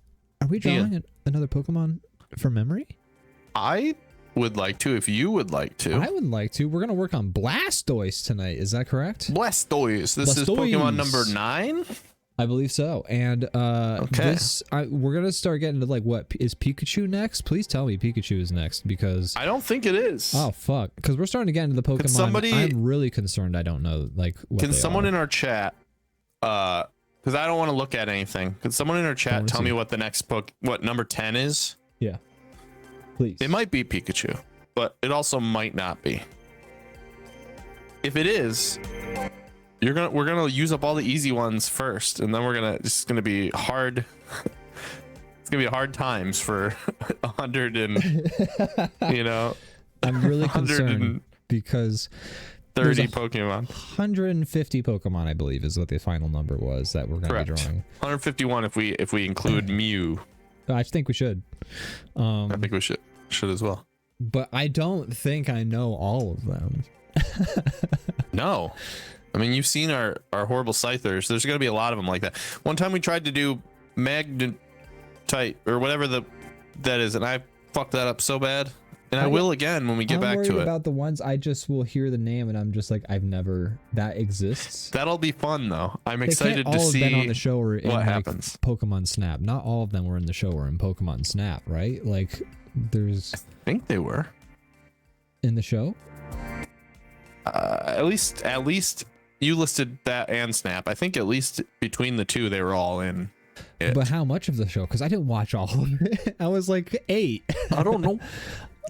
we drawing another Pokemon for memory? I would like to, if you would like to. I would like to. We're gonna work on Blastoise tonight. Is that correct? Blastoise. This is Blastoise. Pokemon number 9. I believe so. And Okay. we're gonna start getting to like, what is Pikachu next? Please tell me Pikachu is next, because I don't think it is. oh fuck, because we're starting to get into the Pokemon. I'm really concerned. I don't know like what Can they someone are. in our chat, because I don't want to look at anything. Could someone in our chat tell me what the next what number 10 is? Yeah, please. It might be Pikachu, but it also might not be. If it is, we're gonna use up all the easy ones first, and then it's gonna be hard. It's gonna be hard times for 100 and I'm really concerned because 30 Pokemon. 150 Pokemon, I believe, is what the final number was that we're gonna be drawing. 151 if we include Mew. I think we should. I think we should as well. But I don't think I know all of them. No. I mean, you've seen our horrible Scythers. There's going to be a lot of them like that. One time we tried to do Magnetite or whatever that is, and I fucked that up so bad. And I will again when we get back to it. I'm worried about the ones I just will hear the name and I'm just like, that exists. That'll be fun though. I'm They excited can't to all have see been on the show or in what like happens. Pokemon Snap. Not all of them were in the show or in Pokemon Snap, right? Like there's I think they were. in the show. At least you listed that and Snap. I think at least between the two they were all in it. But how much of the show? Because I didn't watch all of it. I was like 8. I don't know.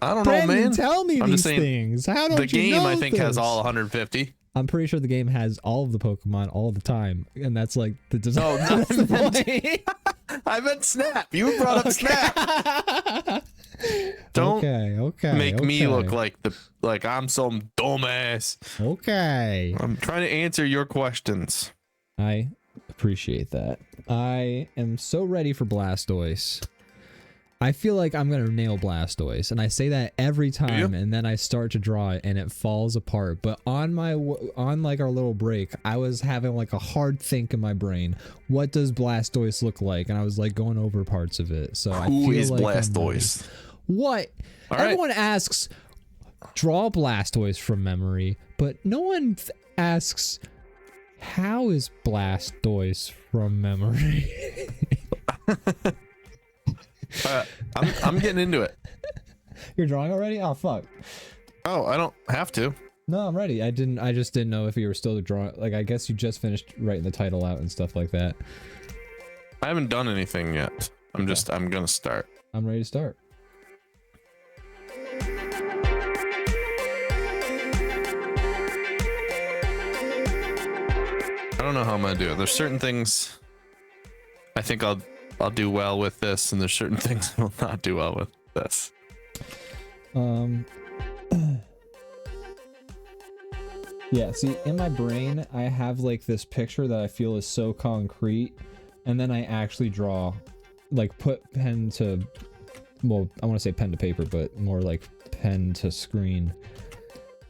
Brandon, man. tell me I'm these just saying, things. How don't the you game know I think has this? all 150. I'm pretty sure the game has all of the Pokemon all the time, and that's like the design. Oh, That's the point. I meant Snap. You brought up Snap. Don't make me look like I'm some dumbass. Okay. I'm trying to answer your questions. I Appreciate that. I am so ready for Blastoise. I feel like I'm gonna nail Blastoise, and I say that every time, and then I start to draw it, and it falls apart. But on like our little break, I was having like a hard think in my brain. What does Blastoise look like? And I was like going over parts of it. So I feel is like Blastoise? What? All right. Everyone asks, draw Blastoise from memory, but no one asks, how is Blastoise from memory? I'm getting into it. You're drawing already? Oh fuck. Oh, I don't have to. No, I'm ready. I just didn't know if you were still drawing. Like, I guess you just finished writing the title out and stuff like that. I haven't done anything yet. I'm gonna start. I'm ready to start. I don't know how I'm gonna do it. There's certain things I think I'll do well with this, and there's certain things I will not do well with this. Yeah, see, in my brain, I have like this picture that I feel is so concrete, and then I actually draw, like put pen to, well, I want to say pen to paper, but more like pen to screen.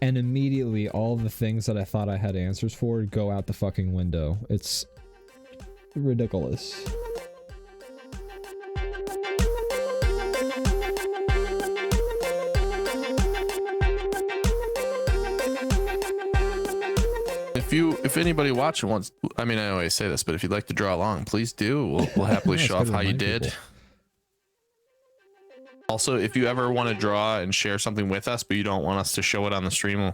And immediately all the things that I thought I had answers for go out the fucking window. It's ridiculous. If anybody watching wants, I mean, I always say this, but if you'd like to draw along, please do. We'll happily show off how you did. People. Also, if you ever want to draw and share something with us, but you don't want us to show it on the stream,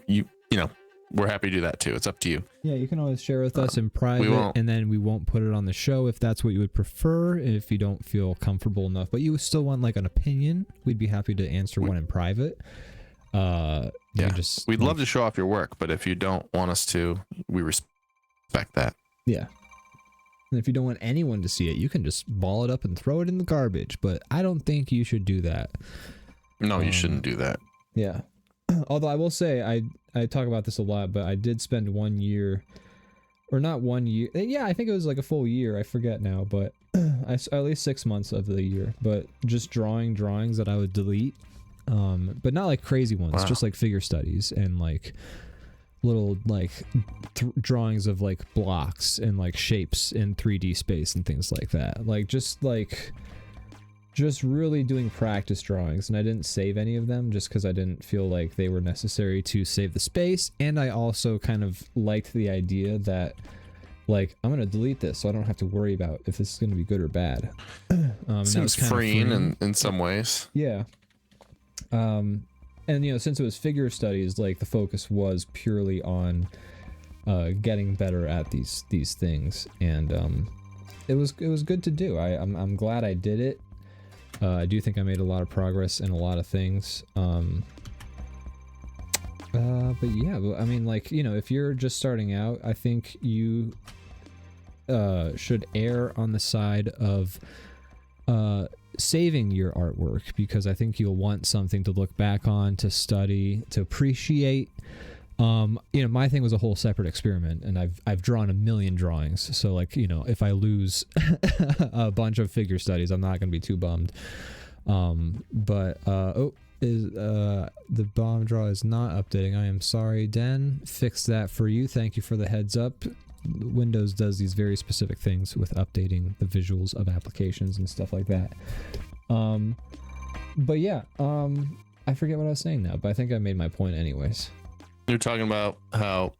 you know, we're happy to do that too. It's up to you. Yeah, you can always share with us in private, and then we won't put it on the show if that's what you would prefer, if you don't feel comfortable enough. But you still want like an opinion, we'd be happy to answer one in private. Yeah, just we'd love to show off your work, but if you don't want us to, we respect that. Yeah. And if you don't want anyone to see it, you can just ball it up and throw it in the garbage. But I don't think you should do that. No, you shouldn't do that. Yeah. Although I will say, I talk about this a lot, but I did spend 1 year, or not 1 year. Yeah, I think it was like a full year. I forget now, but at least 6 months of the year. But just drawing drawings that I would delete. But not like crazy ones, wow. Just like figure studies and like little like drawings of like blocks and like shapes in 3D space and things like that. Like just really doing practice drawings, and I didn't save any of them just because I didn't feel like they were necessary to save the space. And I also kind of liked the idea that like I'm gonna delete this so I don't have to worry about if this is gonna be good or bad. Seems freeing in some ways. Yeah. And you know, since it was figure studies, like the focus was purely on getting better at these things, and it was good to do. I'm glad I did it. I do think I made a lot of progress in a lot of things. But yeah, I mean, like, you know, if you're just starting out, I think you should err on the side of saving your artwork, because I think you'll want something to look back on, to study, to appreciate. You know, my thing was a whole separate experiment, and I've drawn 1 million drawings, so like, you know, if I lose a bunch of figure studies, I'm not gonna be too bummed. The bomb draw is not updating. I am sorry, Den. Fix that for you. Thank you for the heads up. Windows does these very specific things with updating the visuals of applications and stuff like that. But yeah, I forget what I was saying now, but I think I made my point anyways. You're talking about how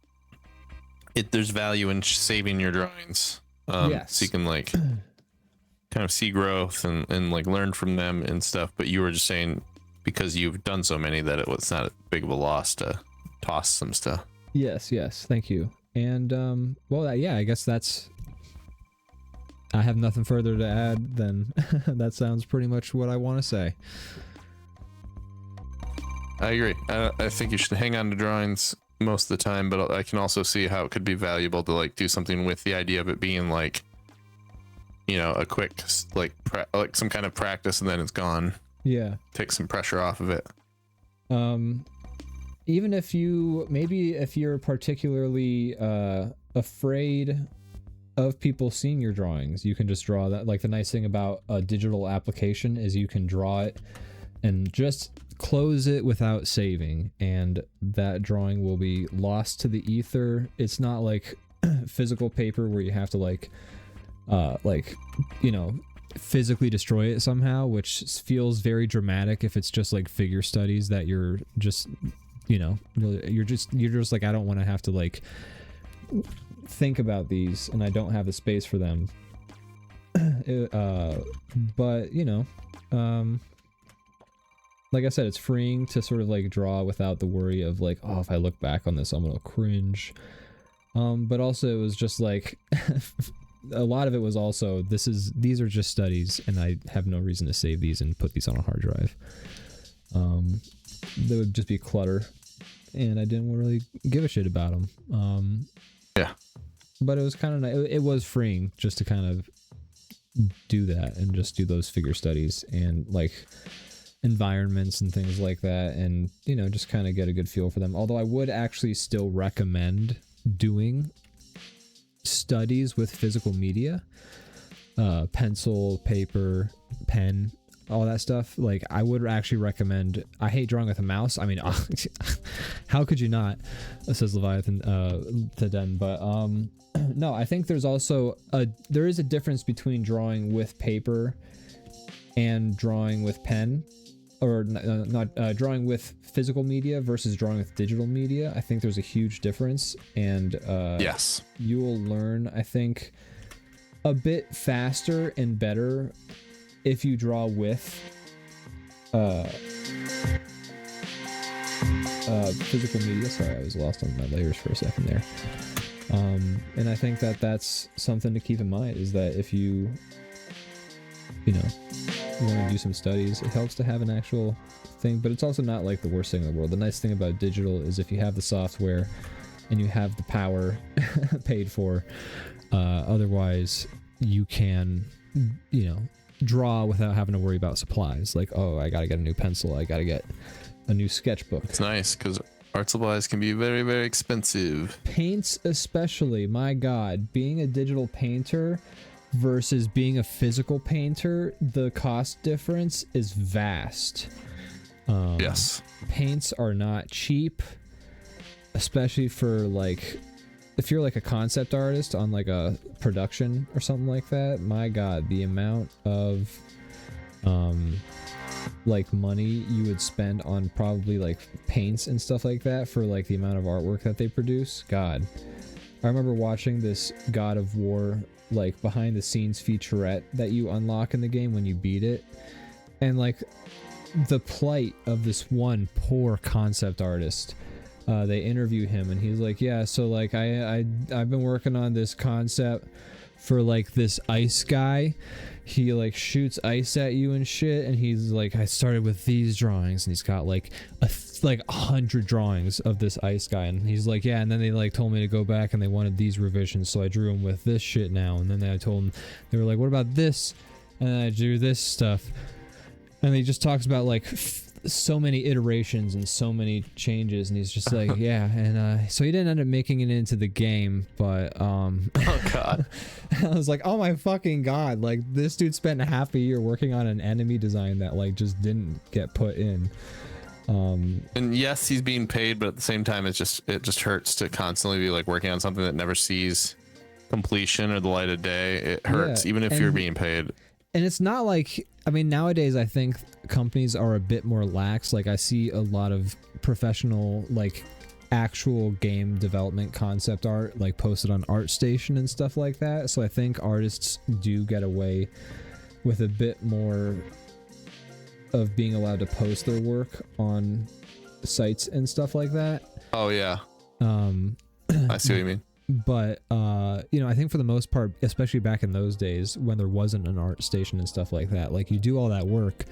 there's value in saving your drawings. Yes. So you can like kind of see growth and like learn from them and stuff. But you were just saying because you've done so many that it was not a big of a loss to toss some stuff. Yes, thank you. And well, yeah, I guess I have nothing further to add than that sounds pretty much what I want to say. I agree. I think you should hang on to drawings most of the time, but I can also see how it could be valuable to like do something with the idea of it being like, you know, a quick like some kind of practice, and then it's gone. Yeah. Take some pressure off of it. Even if you're particularly afraid of people seeing your drawings. You can just draw that. Like the nice thing about a digital application is you can draw it and just close it without saving, and that drawing will be lost to the ether. It's not like physical paper where you have to like you know, physically destroy it somehow, which feels very dramatic if it's just like figure studies that you're just, you know, you're just like, I don't want to have to like think about these, and I don't have the space for them. But you know, like I said, it's freeing to sort of like draw without the worry of like, oh, if I look back on this, I'm gonna cringe. But also it was just like a lot of it was also, these are just studies, and I have no reason to save these and put these on a hard drive. They would just be clutter, and I didn't really give a shit about them. Yeah. But it was kind of nice. It was freeing just to kind of do that and just do those figure studies and like environments and things like that, and you know, just kind of get a good feel for them. Although I would actually still recommend doing studies with physical media, pencil, paper, pen, all that stuff. Like I would actually recommend, I hate drawing with a mouse. I mean, how could you not, says Leviathan to Den. But no, I think there's also there is a difference between drawing with paper and drawing with pen, or not drawing with physical media versus drawing with digital media. I think there's a huge difference, and yes, you will learn, I think, a bit faster and better if you draw with physical media. Sorry, I was lost on my layers for a second there. And I think that that's something to keep in mind, is that if you know, you want to do some studies, it helps to have an actual thing, but it's also not like the worst thing in the world. The nice thing about digital is if you have the software and you have the power paid for, otherwise you can, you know, draw without having to worry about supplies. Like, oh, I gotta get a new pencil, I gotta get a new sketchbook. It's nice because art supplies can be very, very expensive. Paints especially, my god, being a digital painter versus being a physical painter, the cost difference is vast. Yes. Paints are not cheap, especially for like, if you're like a concept artist on like a production or something like that. My god, the amount of like money you would spend on probably like paints and stuff like that for like the amount of artwork that they produce. God, I remember watching this God of War like behind the scenes featurette that you unlock in the game when you beat it, and like the plight of this one poor concept artist. They interview him and he's like, yeah, so like I've been working on this concept for like this ice guy. He like shoots ice at you and shit, and he's like, I started with these drawings, and he's got like 100 drawings of this ice guy, and he's like, yeah, and then they like told me to go back and they wanted these revisions, so I drew him with this shit now, and then I told them, they were like, what about this, and then I drew this stuff, and he just talks about like so many iterations and so many changes, and he's just like, yeah, and so he didn't end up making it into the game, but oh god. I was like, oh my fucking god, like this dude spent half a year working on an enemy design that like just didn't get put in. And yes, he's being paid, but at the same time, it just hurts to constantly be like working on something that never sees completion or the light of day. It hurts, even if you're being paid. And it's not like, I mean, nowadays I think companies are a bit more lax. Like I see a lot of professional, like actual game development concept art like posted on ArtStation and stuff like that. So I think artists do get away with a bit more of being allowed to post their work on sites and stuff like that. Oh yeah. I see what you mean. But you know, I think for the most part, especially back in those days when there wasn't an art station and stuff like that, like you do all that work,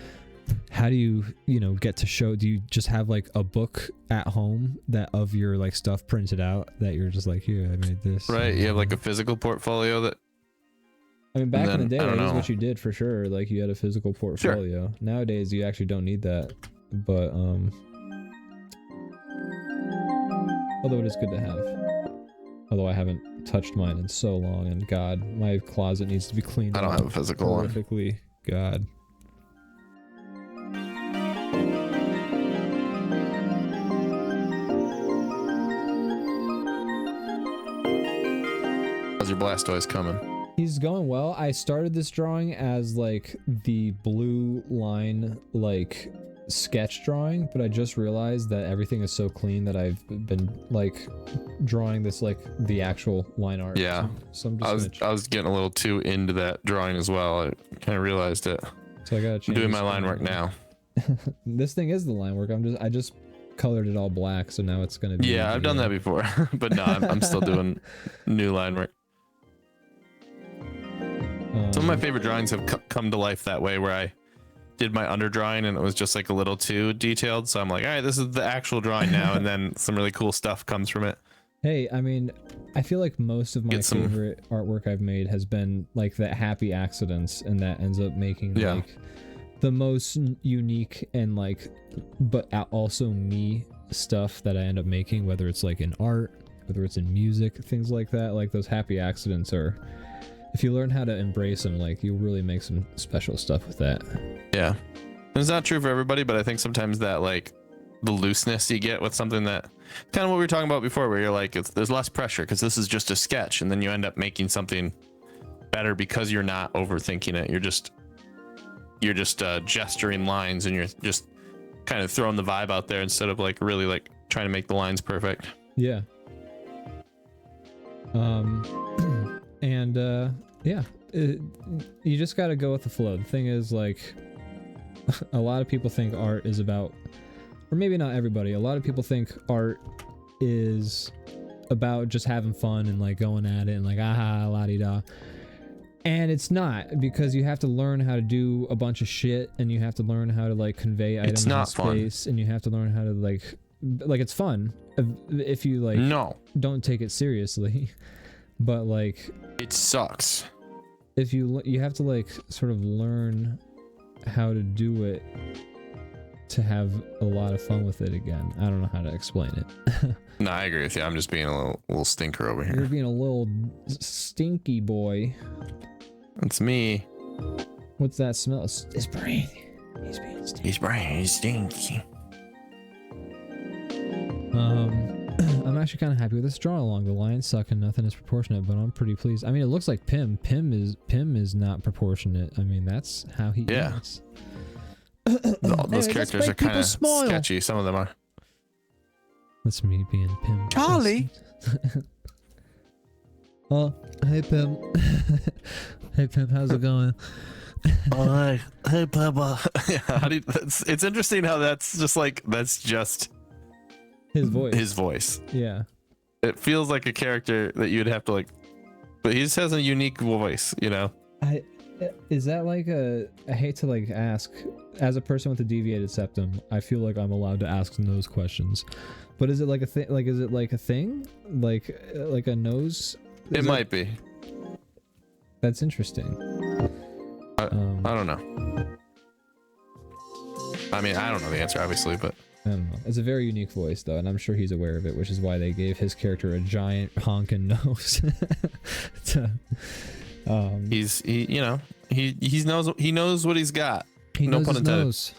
how do you know, get to show? Do you just have like a book at home that of your like stuff printed out that you're just like, here, I made this, right? You have like a physical portfolio that, I mean, back in the day, that was what you did for sure. Like you had a physical portfolio. Sure. Nowadays you actually don't need that, but although it is good to have. Although I haven't touched mine in so long, and God, my closet needs to be cleaned. I don't have a physical one. Perfectly, God. How's your Blastoise coming? He's going well. I started this drawing as like the blue line like sketch drawing, but I just realized that everything is so clean that I've been like drawing this like the actual line art. Yeah. So I'm just I was getting a little too into that drawing as well. I kind of realized it. so I gotta change I'm doing my this line work now. This thing is the line work. I just colored it all black, so now it's gonna be. Yeah, I've done that before, but no, I'm still doing new line work. Some of my favorite drawings have come to life that way, where I did my under drawing and it was just like a little too detailed. So I'm like, all right, this is the actual drawing now, and then some really cool stuff comes from it. Hey, I mean, I feel like most of my favorite artwork I've made has been like that happy accidents, and that ends up making like the most unique and like, but also me stuff that I end up making, whether it's like in art, whether it's in music, things like that. Like those happy accidents are, if you learn how to embrace them, like you'll really make some special stuff with that. Yeah. It's not true for everybody, but I think sometimes that like the looseness you get with something, that kind of what we were talking about before, where you're like, there's less pressure because this is just a sketch, and then you end up making something better because you're not overthinking it. You're just gesturing lines, and you're just kind of throwing the vibe out there instead of like really like trying to make the lines perfect. Yeah. And yeah, you just got to go with the flow. The thing is, like, a lot of people think art is about, or maybe not everybody, a lot of people think art is about just having fun and like going at it and like aha la-di-da. And it's not, because you have to learn how to do a bunch of shit, and you have to learn how to like convey items in space, and you have to learn how to like it's fun if you like don't take it seriously. But like it sucks if you have to like sort of learn how to do it to have a lot of fun with it again. I don't know how to explain it. No, I agree with you. I'm just being a little stinker over here. You're being a little stinky boy. It's me. What's that smell? His brain. He's being stinky. His brain is stinky. I'm actually kind of happy with this drawing. Along the lines suck and nothing is proportionate, but I'm pretty pleased. I mean, it looks like Pim is not proportionate. I mean, that's how he is. Those characters are kind of sketchy. Some of them are. That's me being Pim. Charlie. Oh, hey Pim. Hey Pim, how's it going? Oh, hey Peppa. It's interesting how that's just his voice. His voice. Yeah. It feels like a character that you'd have to like, but he just has a unique voice, you know? Is that like I hate to like ask, as a person with a deviated septum, I feel like I'm allowed to ask those questions. But is it like a thing? Like, is it like a thing? Like a nose? It might be. That's interesting. I don't know. I mean, I don't know the answer, obviously, but I don't know. It's a very unique voice, though, and I'm sure he's aware of it, which is why they gave his character a giant honking nose. He knows what he's got. He knows his nose.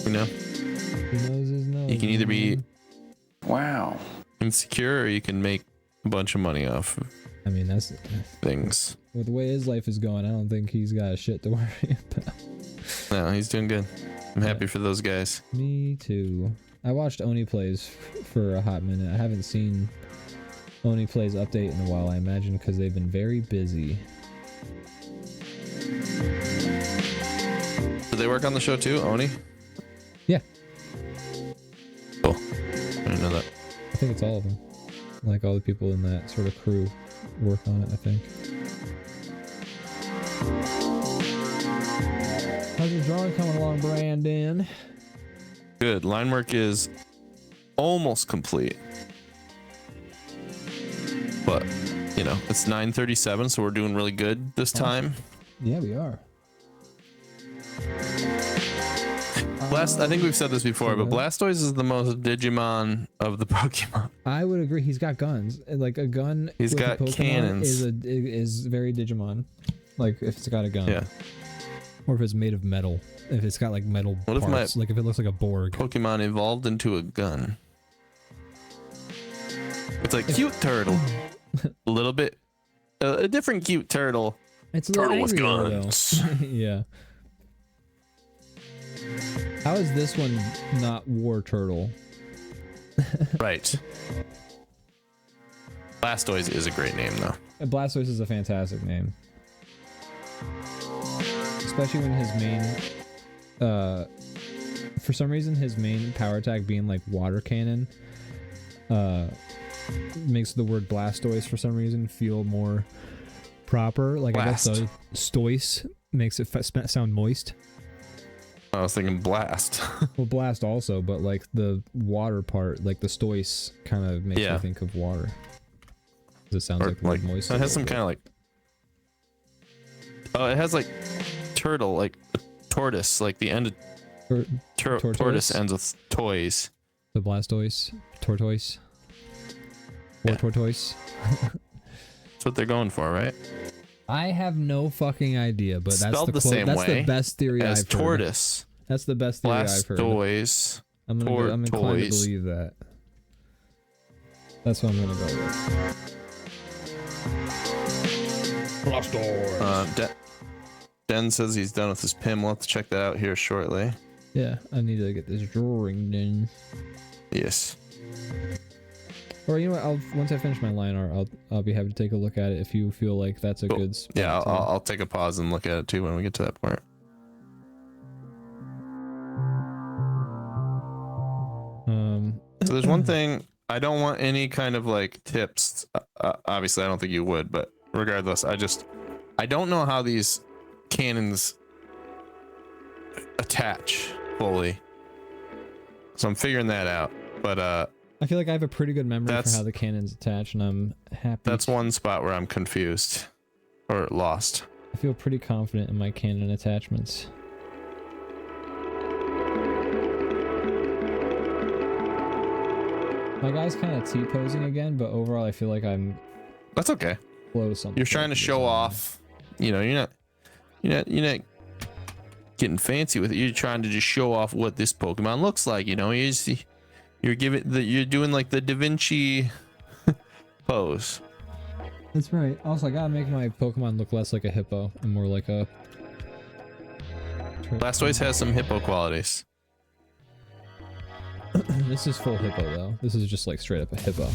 You know? He knows his nose. You can either be insecure, or you can make a bunch of money off of that's things. With the way his life is going, I don't think he's got shit to worry about. No, he's doing good. I'm happy for those guys. Me too. I watched Oni Plays for a hot minute. I haven't seen Oni Plays update in a while, I imagine because they've been very busy. Do they work on the show too, Oni? Yeah. Cool. I didn't know that. I think it's all of them. Like all the people in that sort of crew work on it, I think. How's your drawing coming along, Brandon? Good. Line work is almost complete. But, you know, it's 9:37, so we're doing really good this time. Yeah, we are. I think we've said this before, but Blastoise is the most Digimon of the Pokemon. I would agree. He's got guns. Like a gun. He's with got a Pokemon cannons. is very Digimon. Like if it's got a gun. Yeah. Or if it's made of metal. If it's got like metal What parts. if my Like if it looks like a Borg. Pokemon evolved into a gun? It's like cute turtle. A little bit. A different cute turtle. It's a little Turtle with angrier, though. guns. Yeah. How is this one not War Turtle? Right. Blastoise is a great name, though. Blastoise is a fantastic name. Especially when his main... for some reason, his main power attack being like water cannon makes the word Blastoise for some reason feel more proper. Like Blast. I guess the Stoise makes it sound moist. I was thinking blast. Well, blast also, but like the water part, like the Stoise, kind of makes me think of water. 'Cause it sounds Or like, the word moist. it has some kind of like. Oh, it has like turtle, like a tortoise, like the end of Tortoise? tortoise ends with toys. The Blastoise, Tortoise, or Yeah. Tortoise. That's what they're going for, right? I have no fucking idea, but that's Spelled the same that's way the best theory as I've heard. tortoise. That's the best theory I've heard. Blastoise. I'm inclined to Tortoise. believe that. That's what I'm gonna go with. Den says he's done with his PIM. We'll have to check that out here shortly. Yeah, I need to get this drawing done. Yes. Or you know what? Once I finish my line art, I'll be happy to take a look at it if you feel like that's a Cool. good spot. Yeah, to- I'll take a pause and look at it too when we get to that part. So there's one thing I don't want any kind of like tips. Obviously, I don't think you would, but regardless, I don't know how these cannons attach fully. So I'm figuring that out. But I feel like I have a pretty good memory for That's- how the cannons attach, and I'm happy. that's one spot where I'm confused or lost. I feel pretty confident in my cannon attachments. My guy's kind of T-posing again, but overall I feel like I'm That's okay. close on. You're trying to show off. You know, you're not getting fancy with it. You're trying to just show off what this Pokemon looks like. You know, you're doing like the Da Vinci pose. That's right. Also, I gotta make my Pokemon look less like a hippo and more like a. Blastoise has some hippo qualities. This is full hippo though. This is just like straight up a hippo.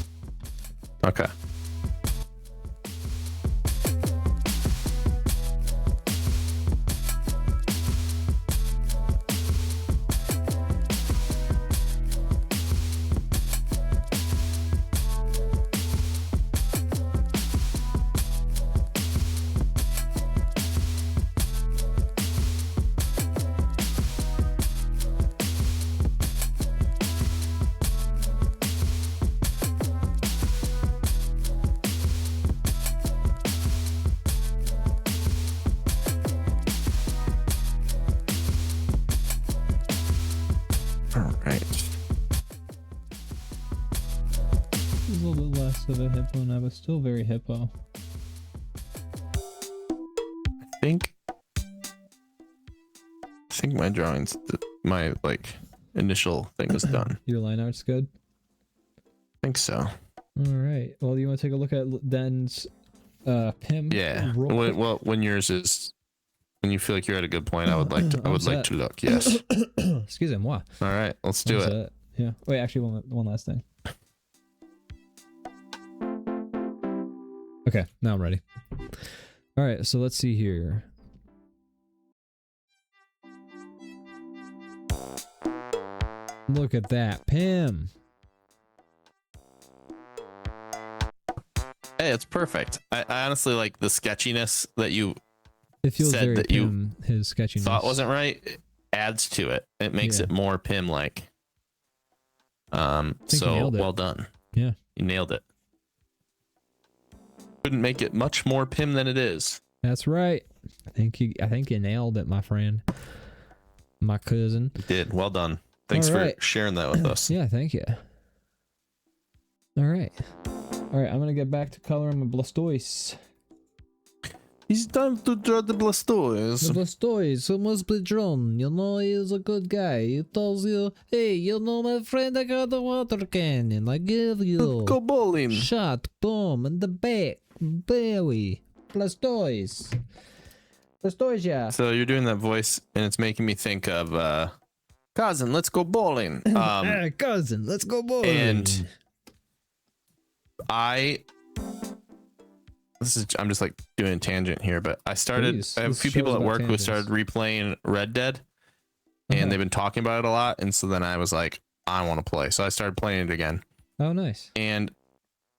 Okay. All right. It's a little bit less of a hippo now, but still very hippo. I think my drawings, my like initial thing is done. Your line art's good. I think so. All right. Well, you want to take a look at Den's PIM? Yeah. real quick? When yours is, when you feel like you're at a good point, I would like to. I would like to look. Yes. Excusez-moi. All right. Let's do it. Yeah. Wait, actually, one last thing. Okay, now I'm ready. All right, so let's see here. Look at that, Pim. Hey, it's perfect. I honestly like the sketchiness that you It feels said very that you Pim, his sketchiness. thought wasn't right. It adds to it. It makes Yeah. it more Pim like. think you So nailed it. well done. Yeah. You nailed it. Couldn't make it much more Pim than it is. That's right. I think you nailed it, my friend. my cousin. You did. Well done. Thanks All right. for sharing that with us. Yeah, thank you. All right. I'm gonna get back to coloring my Blastoise. It's time to draw the Blastoise. The Blastoise must be drawn. You know, he's a good guy. He tells you, hey, you know, my friend, I got a water cannon. I give you. Go bowling. Shot, boom, in the back. Belly. Blastoise. Blastoise, yeah. So you're doing that voice, and it's making me think of cousin. Let's go bowling. Cousin, let's go bowling. And I'm just like doing a tangent here, but I started. Please, I have a this few people show's at about work who tangents. started replaying Red Dead, and they've been talking about it a lot. And so then I was like, I want to play. So I started playing it again. Oh, nice. And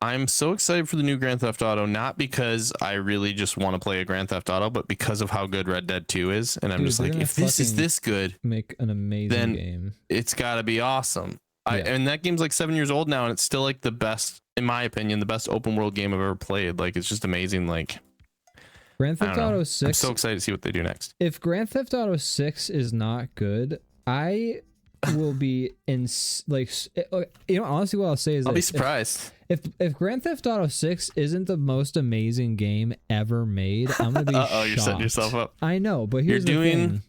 I'm so excited for the new Grand Theft Auto, not because I really just want to play a Grand Theft Auto, but because of how good Red Dead 2 is. And I'm Dude, just they're like, gonna if this is fucking this good, Make an amazing Then- game. it's got to be awesome. Yeah. And that game's like 7 years old now, and it's still like the best, in my opinion, the best open world game I've ever played. Like, it's just amazing. Like, Grand I Theft don't know. Auto I'm 6. so excited to see what they do next. If Grand Theft Auto 6 is not good, I will be honestly, what I'll say is I'll that be surprised. if Grand Theft Auto 6 isn't the most amazing game ever made, I'm gonna be shocked. You're setting yourself up. I know, but here's You're the doing thing.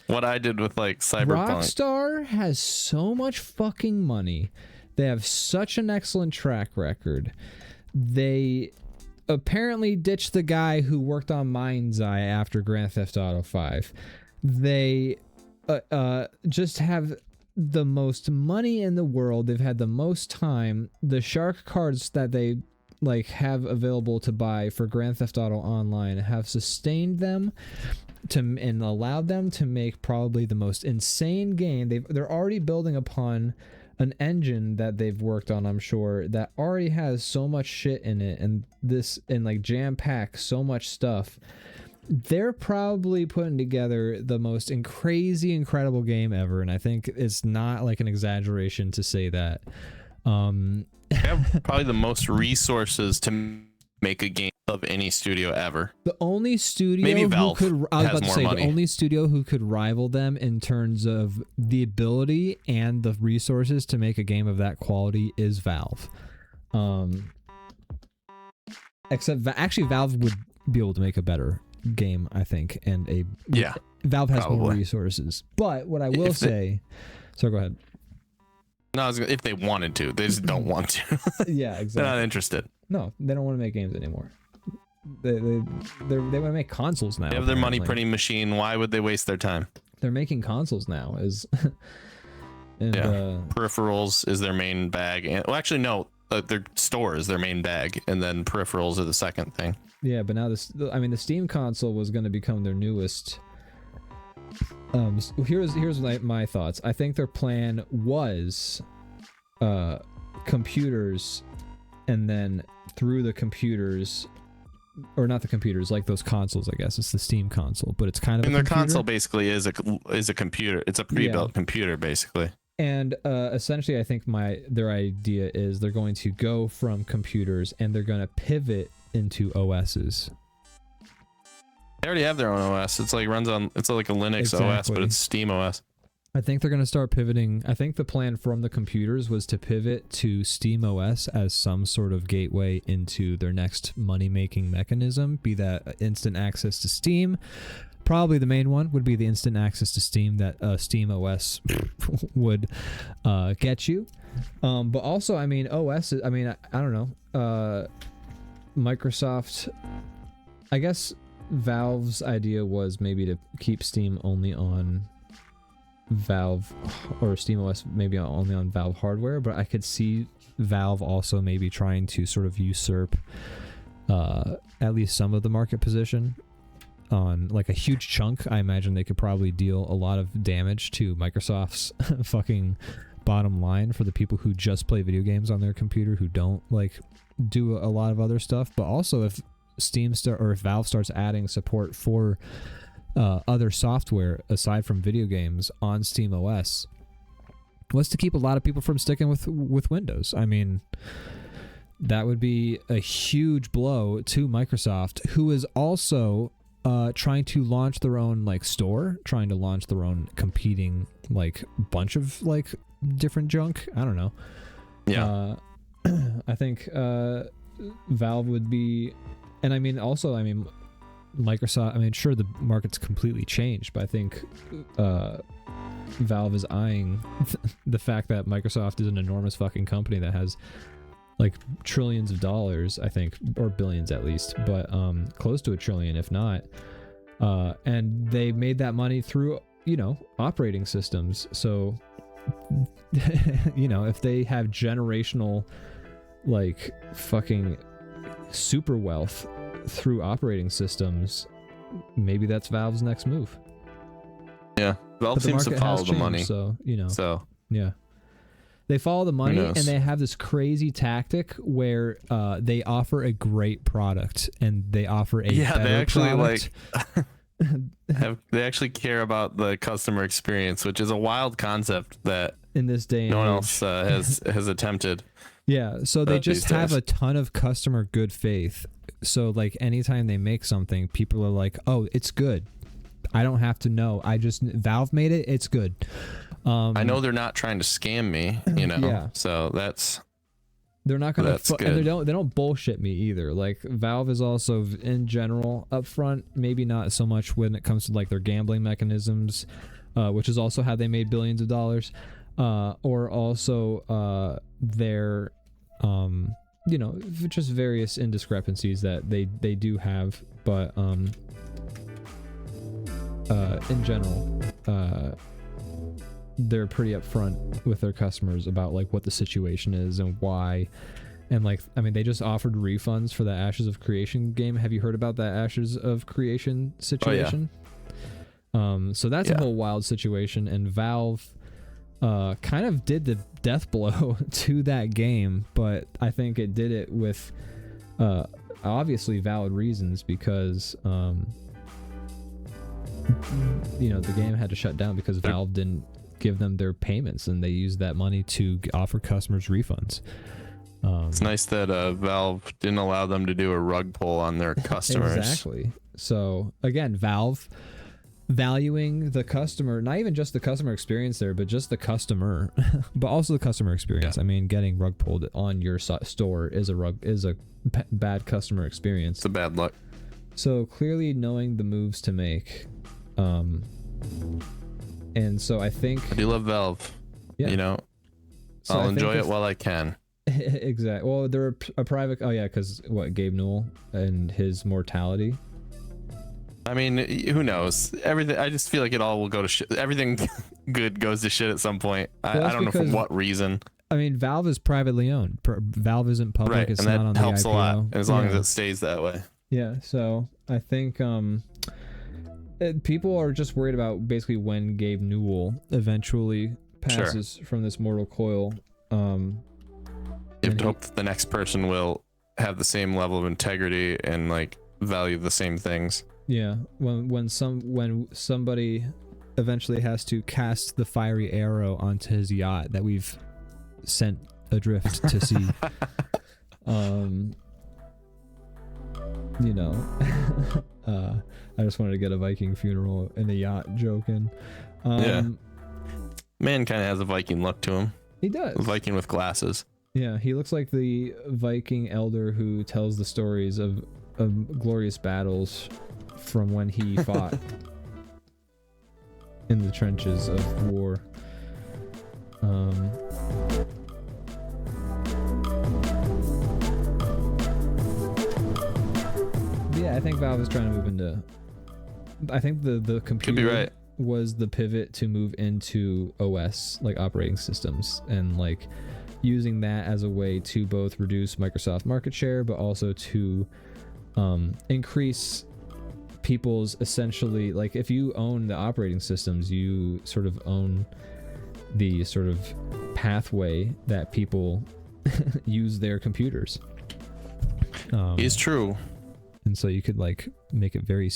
what I did with like Cyberpunk. Rockstar has so much fucking money. They have such an excellent track record. They apparently ditched the guy who worked on Mind's Eye after Grand Theft Auto 5. They just have the most money in the world. They've had the most time. The shark cards that they like have available to buy for Grand Theft Auto Online have sustained them and allowed them to make probably the most insane game. They're already building upon an engine that they've worked on, I'm sure, that already has so much shit in it, and like jam pack so much stuff. They're probably putting together the most crazy, incredible game ever, and I think it's not like an exaggeration to say that. They have probably the most resources to make a game of any studio ever. The only studio Maybe who Valve could, I was has about to more say, money. the only studio who could rival them in terms of the ability and the resources to make a game of that quality is Valve. Except actually Valve would be able to make a better game, I think, and Valve has more probably. resources. But what I will If they- say, so go ahead. No, if they wanted to, they just don't want to. Yeah, They're exactly. not interested. No, they don't want to make games anymore. They want to make consoles now. They have their money apparently. printing machine. Why would they waste their time? They're making consoles now. And Peripherals is their main bag. Well, actually, no. Their store is their main bag, and then peripherals are the second thing. yeah, but now the Steam console was going to become their newest. Here's my thoughts. I think their plan was computers, and then through the computers, or not the computers, like those consoles, I guess it's the Steam console, but it's kind of And a their computer. console basically is a computer. It's a pre-built computer, basically. And essentially, I think their idea is they're going to go from computers and they're going to pivot into OSs. They already have their own OS. It's like runs on. It's like a Linux OS, but Exactly. it's Steam OS. I think they're going to start pivoting. I think the plan from the computers was to pivot to Steam OS as some sort of gateway into their next money-making mechanism, be that instant access to Steam. Probably the main one would be the instant access to Steam that Steam OS would get you. But also, I mean, OS, I mean, I don't know. Microsoft, I guess Valve's idea was maybe to keep Steam only on Valve, or SteamOS maybe only on Valve hardware, but I could see Valve also maybe trying to sort of usurp at least some of the market position on like a huge chunk. I imagine they could probably deal a lot of damage to Microsoft's fucking bottom line for the people who just play video games on their computer, who don't like do a lot of other stuff. But also if if Valve starts adding support for other software aside from video games on Steam OS, was to keep a lot of people from sticking with Windows. I mean, that would be a huge blow to Microsoft, who is also trying to launch their own like store, trying to launch their own competing like bunch of like different junk. I don't know. Yeah. I think Valve would be, and I mean also, I mean Microsoft, I mean sure the market's completely changed, but I think Valve is eyeing the fact that Microsoft is an enormous fucking company that has like trillions of dollars, I think, or billions at least, but close to $1 trillion if not, and they made that money through, you know, operating systems. So you know, if they have generational like fucking super wealth through operating systems, maybe that's Valve's next move. Yeah, Valve seems to follow the money. So, you know. So yeah. They follow the money, knows? and they have this crazy tactic where they offer a great product and they offer a better they actually product. like they actually care about the customer experience, which is a wild concept that in this day and no one age. else has attempted. Yeah, so they just these have days. a ton of customer good faith. So like anytime they make something, people are like, "Oh, it's good. I don't have to know. Valve made it. It's good." I know they're not trying to scam me, you know. Yeah. So they're not gonna. That's And good. they don't bullshit me either. Like Valve is also in general upfront. Maybe not so much when it comes to like their gambling mechanisms, which is also how they made billions of dollars, or also their, you know, just various indiscrepancies that they do have, but in general, they're pretty upfront with their customers about like what the situation is and why. And like, I mean, they just offered refunds for the Ashes of Creation game. Have you heard about that Ashes of Creation situation? So that's a whole wild situation, and Valve kind of did the death blow to that game, but I think it did it with obviously valid reasons, because you know, the game had to shut down because Valve didn't give them their payments, and they used that money to offer customers refunds. it's nice that Valve didn't allow them to do a rug pull on their customers. Exactly. So again, Valve valuing the customer, not even just the customer experience there, but just the customer, but also the customer experience. I mean, getting rug pulled on your store is a bad customer experience. It's a bad luck. So clearly knowing the moves to make, and so I think I do love Valve. Yeah. You know, So I I'll think enjoy if- it while I can. exactly. Well, they're a private. Oh yeah, because what, Gabe Newell and his mortality. I mean, who knows? Everything. I just feel like it all will go to shit. Everything good goes to shit at some point. Well, I that's don't know for because- what reason. I mean, Valve is privately owned. Valve isn't public. Right, It's and not that on helps the a IPO. lot as long as Yeah. it stays that way. Yeah, so I think people are just worried about basically when Gabe Newell eventually passes from this mortal coil. You have and to hope that the next person will have the same level of integrity and like value the same things. Yeah, when somebody eventually has to cast the fiery arrow onto his yacht that we've sent adrift to sea. You know, I just wanted to get a Viking funeral in a yacht joke in. Yeah. Man kind of has a Viking look to him. He does. A Viking with glasses. Yeah, he looks like the Viking elder who tells the stories of glorious battles from when he fought in the trenches of war. Yeah, I think Valve is trying to move into. I think the computer Could be right. was the pivot to move into OS, like operating systems, and like using that as a way to both reduce Microsoft market share, but also to increase people's, essentially, like if you own the operating systems, you sort of own the sort of pathway that people use their computers. It's true. And so you could like make it very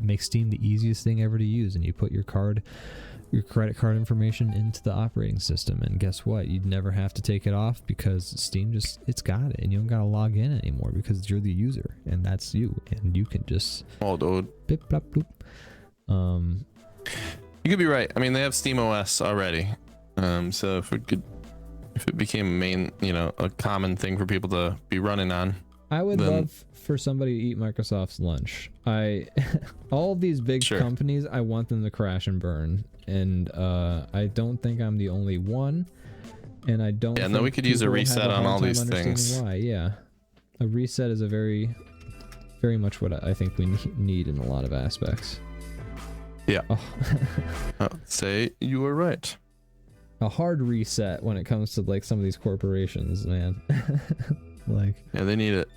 make Steam the easiest thing ever to use, and you put your card your credit card information into the operating system, and guess what? You'd never have to take it off because Steam it's got it, and you don't gotta log in anymore because you're the user, and that's you, and you can just dude. Bip, blop, bloop. You could be right. I mean, they have Steam OS already, so if it became a main, a common thing for people to be running on, I would love for somebody to eat Microsoft's lunch. All of these big companies, I want them to crash and burn, and I don't think I'm the only one, and I don't. Yeah, no, we could use a reset on all these things. Why? Yeah, a reset is a very, very much what I think we need in a lot of aspects. Yeah. Oh. Say you were right. A hard reset when it comes to like some of these corporations, man. Like, yeah, they need it.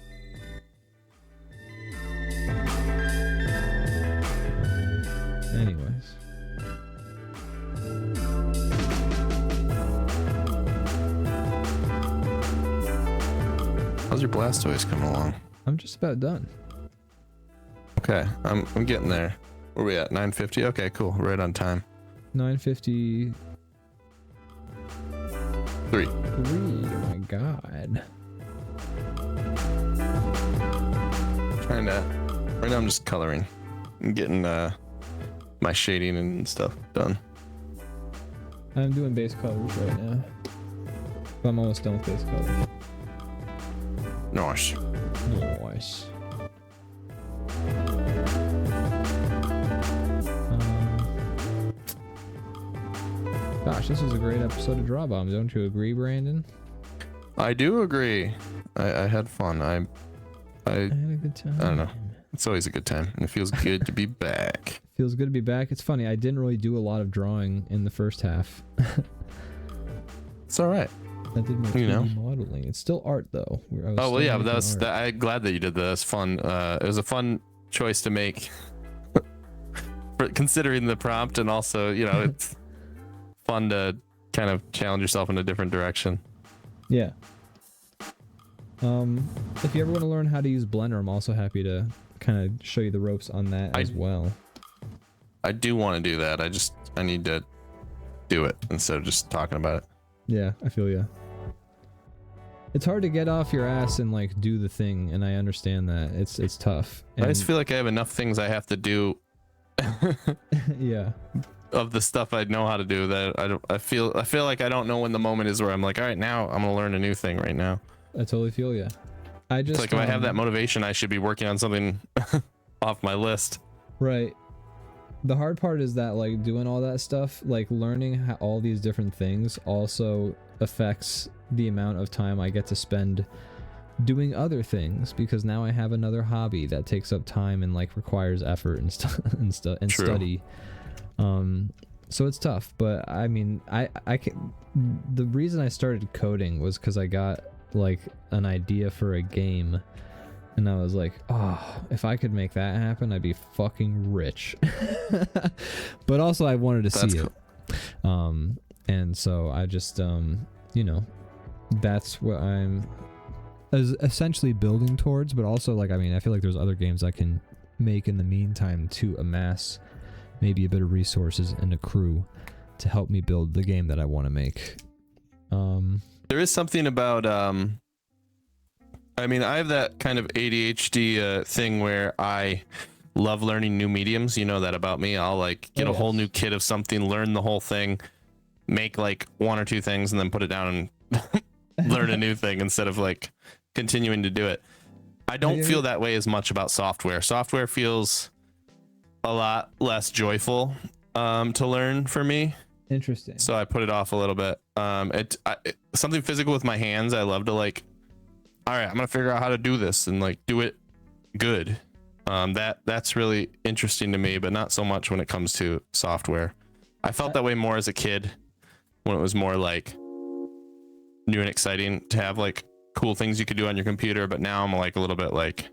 Anyways. How's your Blastoise coming along? I'm just about done. Okay, I'm getting there. Where are we at? 950? Okay, cool. Right on time. 9:53. Oh my god. Right now I'm just coloring. I'm getting my shading and stuff done. I'm doing base colors right now. But I'm almost done with base colors. Nice. Nice. Gosh, this was a great episode of DrawBomb. Don't you agree, Brandon? I do agree. I had fun. I had a good time. I don't know. It's always a good time, and it feels good to be back. Feels good to be back. It's funny. I didn't really do a lot of drawing in the first half. It's all right. I did more 3D modeling. It's still art though. Oh well, yeah, but I'm glad that you did that. That's fun. It was a fun choice to make, considering the prompt, and also it's fun to kind of challenge yourself in a different direction. Yeah. If you ever want to learn how to use Blender, I'm also happy to kind of show you the ropes on that as well. I do want to do that. I need to do it instead of just talking about it. Yeah, I feel you. It's hard to get off your ass and like do the thing, and I understand that. It's tough. And I just feel like I have enough things I have to do. Yeah. Of the stuff I know how to do that I feel like I don't know when the moment is where I'm like, all right, now I'm gonna learn a new thing right now. I totally feel you. It's like if I have that motivation, I should be working on something off my list. Right. The hard part is that like doing all that stuff, like learning how all these different things also affects the amount of time I get to spend doing other things, because now I have another hobby that takes up time and like requires effort and study. So it's tough, but I mean, I can. The reason I started coding was because I got like an idea for a game, and I was like, oh, if I could make that happen, I'd be fucking rich. But also, I wanted to see it. And so I just, that's what I'm essentially building towards. But also, like, I mean, I feel like there's other games I can make in the meantime to amass maybe a bit of resources and a crew to help me build the game that I want to make. There is something about I mean, I have that kind of ADHD thing where I love learning new mediums. You know that about me. I'll like get a whole new kit of something, learn the whole thing, make like one or two things, and then put it down and learn a new thing instead of like continuing to do it. I don't feel that way as much about software. Software feels a lot less joyful to learn for me. Interesting. So I put it off a little bit. Something physical with my hands. I love to like, all right, I'm gonna figure out how to do this and like do it good. That's really interesting to me, but not so much when it comes to software. I felt that way more as a kid, when it was more like new and exciting to have like cool things you could do on your computer. But now I'm like a little bit like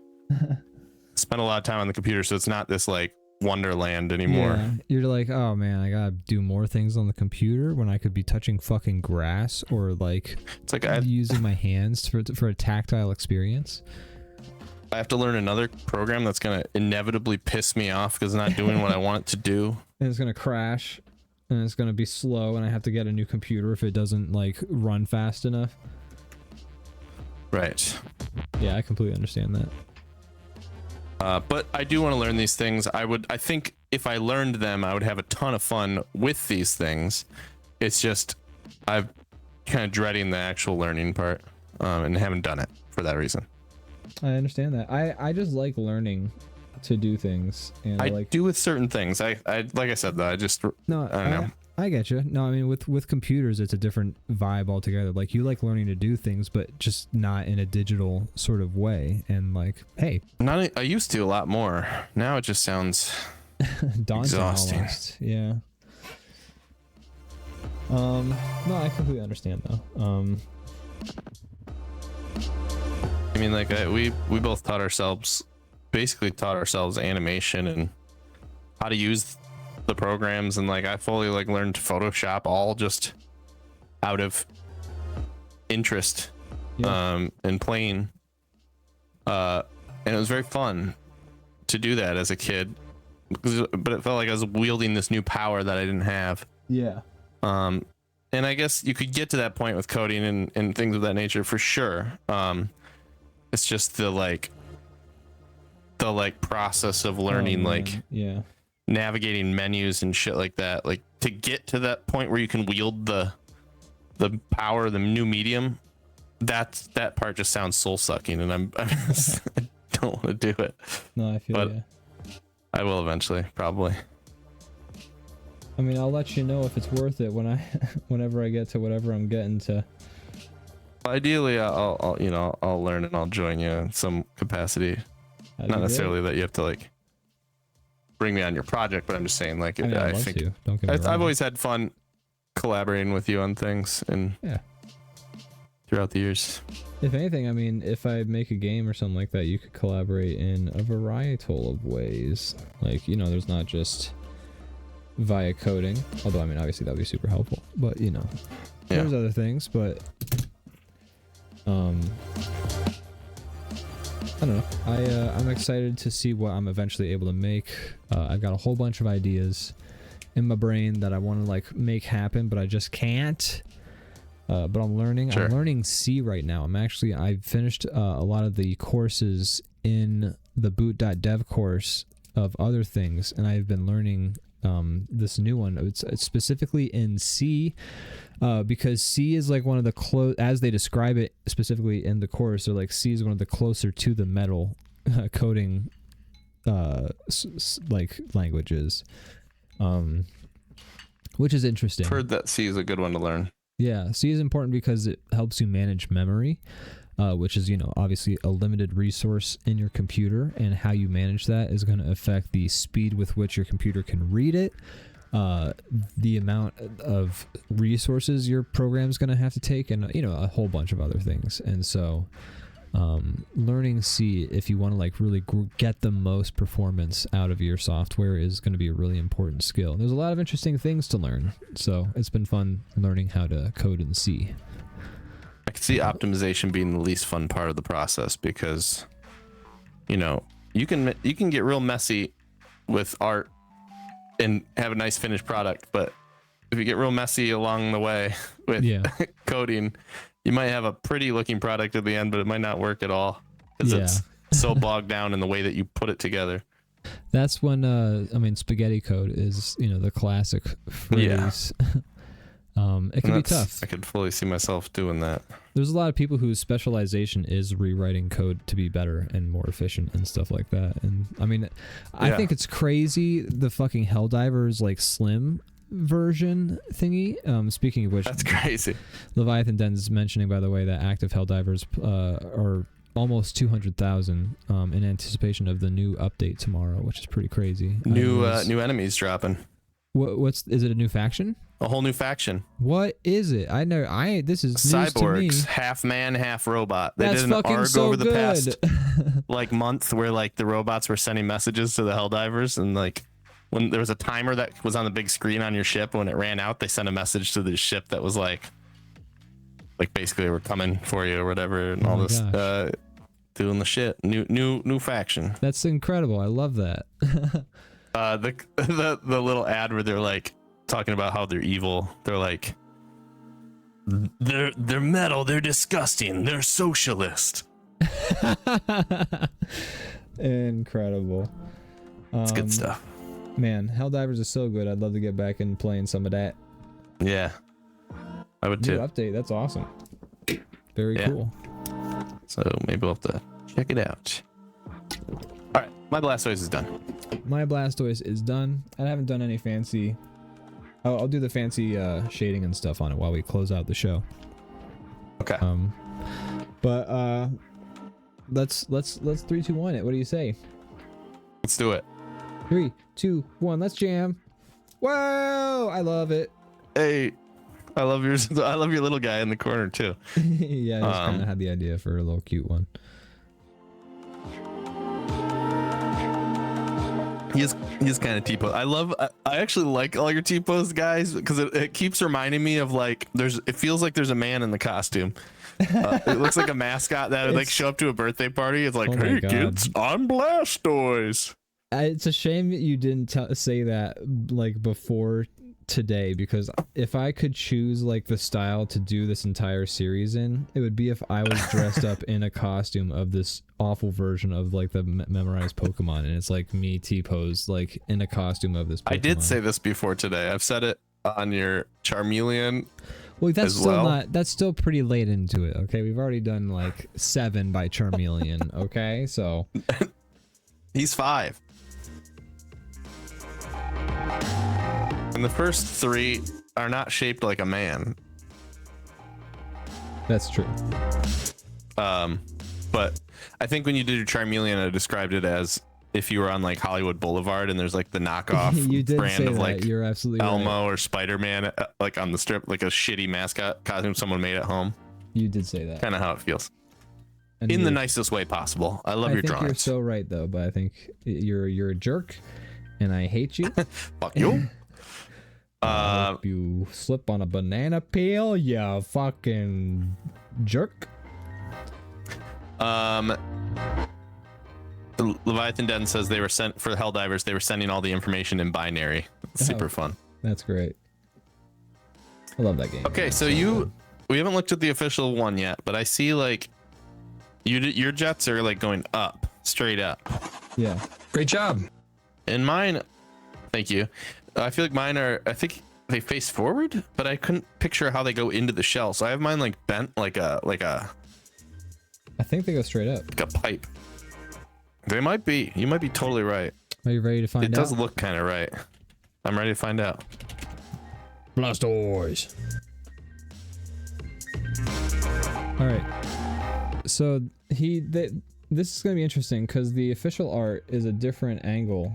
spend a lot of time on the computer, so it's not this like wonderland anymore. Yeah, you're like, oh man, I gotta do more things on the computer when I could be touching fucking grass or like it's like using my hands for a tactile experience. I have to learn another program that's gonna inevitably piss me off because it's not doing what I want it to do, and it's gonna crash. and it's gonna be slow, and I have to get a new computer if it doesn't like run fast enough. Right. Yeah, I completely understand that. But I do want to learn these things. I think if I learned them, I would have a ton of fun with these things. It's just I'm kind of dreading the actual learning part, and haven't done it for that reason. I understand that. I just like learning to do things, and I like do with certain things. I like I said though. I don't know. I get you. No, I mean with computers, it's a different vibe altogether. Like you like learning to do things, but just not in a digital sort of way. And like, hey, I used to a lot more. Now it just sounds daunting exhausting. almost. Yeah. No, I completely understand though. I mean, like we both basically taught ourselves animation and how to use the programs, and like I fully like learned Photoshop all just out of interest, in playing, and it was very fun to do that as a kid, but it felt like I was wielding this new power that I didn't have. Yeah. And I guess you could get to that point with coding and things of that nature for sure. It's just the process of learning, navigating menus and shit like that, like to get to that point where you can wield the power, the new medium. That part just sounds soul sucking, and I don't want to do it. No, I feel but you. I will eventually, probably. I mean, I'll let you know if it's worth it whenever I get to whatever I'm getting to. Ideally, I'll learn and I'll join you in some capacity. Not necessarily that you have to like bring me on your project, but I'm just saying, like, I think Don't get me wrong. I've always had fun collaborating with you on things and throughout the years. If anything, I mean, if I make a game or something like that, you could collaborate in a variety of ways. Like, there's not just via coding, although I mean, obviously that would be super helpful, but there's other things. But I don't know. I'm excited to see what I'm eventually able to make. I've got a whole bunch of ideas in my brain that I want to like make happen, but I just can't. But I'm learning. Sure. I'm learning C right now. I finished a lot of the courses in the boot.dev course of other things, and I've been learning this new one. It's specifically in C, because C is like one of the as they describe it specifically in the course, they're like C is one of the closer to the metal coding like languages, which is interesting. I've heard that C is a good one to learn. Yeah, C is important because it helps you manage memory, which is, obviously a limited resource in your computer, and how you manage that is going to affect the speed with which your computer can read it, the amount of resources your program is going to have to take, and, a whole bunch of other things. And so learning C, if you want to like really get the most performance out of your software, is going to be a really important skill. There's a lot of interesting things to learn, so it's been fun learning how to code in C. I can see optimization being the least fun part of the process, because you can get real messy with art and have a nice finished product, but if you get real messy along the way with coding, you might have a pretty looking product at the end, but it might not work at all because it's so bogged down in the way that you put it together. That's when spaghetti code is the classic phrase. It can be tough. I could fully see myself doing that. There's a lot of people whose specialization is rewriting code to be better and more efficient and stuff like that. And I mean, I think it's crazy the fucking Helldivers like slim version thingy. Speaking of which, that's crazy. Leviathan Den's mentioning, by the way, that active Helldivers are almost 200,000 in anticipation of the new update tomorrow, which is pretty crazy. New enemies dropping. Is it a new faction? A whole new faction. What is it? This is news to me. Cyborgs, half man, half robot. They That's did an fucking ARG so over the good. past month where like the robots were sending messages to the Helldivers, and like when there was a timer that was on the big screen on your ship, when it ran out, they sent a message to the ship that was like basically we're coming for you or whatever, and all this doing the shit. New faction. That's incredible. I love that. The little ad where they're like, talking about how they're evil. They're like, they're metal. They're disgusting. They're socialist. Incredible. It's good stuff. Man, Helldivers is so good. I'd love to get back and playing some of that. Yeah, I would New too. update. That's awesome. Very cool. So maybe we'll have to check it out. All right, my Blastoise is done. My Blastoise is done. I haven't done any fancy. I'll do the fancy shading and stuff on it while we close out the show. Okay. But let's 3, 2, 1 it. What do you say? Let's do it. 3, 2, 1. Let's jam. Whoa! I love it. Hey, I love your little guy in the corner too. Yeah, I just kind of had the idea for a little cute one. He's kind of T-pose. I actually like all your T-pose guys because it keeps reminding me of like it feels like there's a man in the costume. It looks like a mascot that would like show up to a birthday party. It's like, hey kids, I'm Blastoise. It's a shame that you didn't say that like before today, because if I could choose like the style to do this entire series in, it would be if I was dressed up in a costume of this awful version of like the memorized Pokemon, and it's like me T-pose like in a costume of this Pokemon. I did say this before today. I've said it on your Charmeleon. Well, that's still pretty late into it. Okay, we've already done like 7 by Charmeleon. Okay, so he's 5. And the first 3 are not shaped like a man. That's true. But I think when you did your Charmeleon, I described it as if you were on like Hollywood Boulevard and there's like the knockoff you did brand say of that. like You're absolutely Elmo right. or Spider-Man, like on the strip, like a shitty mascot costume someone made at home. You did say that. Kind of how it feels. And In the nicest way possible. I love your drawings. You're so right though, but I think you're a jerk, and I hate you. Fuck you. I hope you slip on a banana peel, you fucking jerk. The Leviathan Den says they were sent for the Helldivers. They were sending all the information in binary. It's super fun. That's great. I love that game. Okay, so we haven't looked at the official one yet, but I see like your jets are like going up, straight up. Yeah. Great job. And mine, thank you. I feel like mine are, I think they face forward, but I couldn't picture how they go into the shell. So I have mine like bent like a I think they go straight up. like a pipe. They might be. You might be totally right. Are you ready to find out? It does look kind of right. I'm ready to find out. Blastoise. All right. So this is gonna be interesting because the official art is a different angle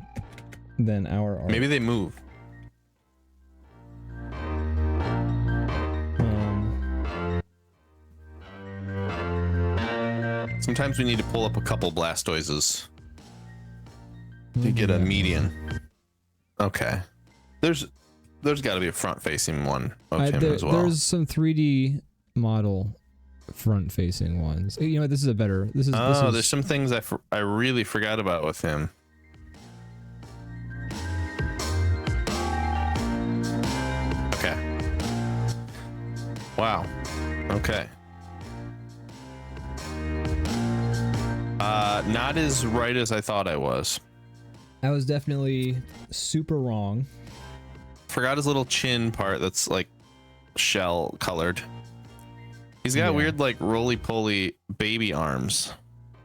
than our art. Maybe they move. Sometimes we need to pull up a couple Blastoises to get a median. Okay. There's got to be a front-facing one of him as well. There's some 3D model front-facing ones. You know what? This is a better. This is. There's some things I really forgot about with him. Okay. Wow. Okay. Not as right as I thought I was. I was definitely super wrong. Forgot his little chin part that's like shell colored. He's got weird like roly-poly baby arms.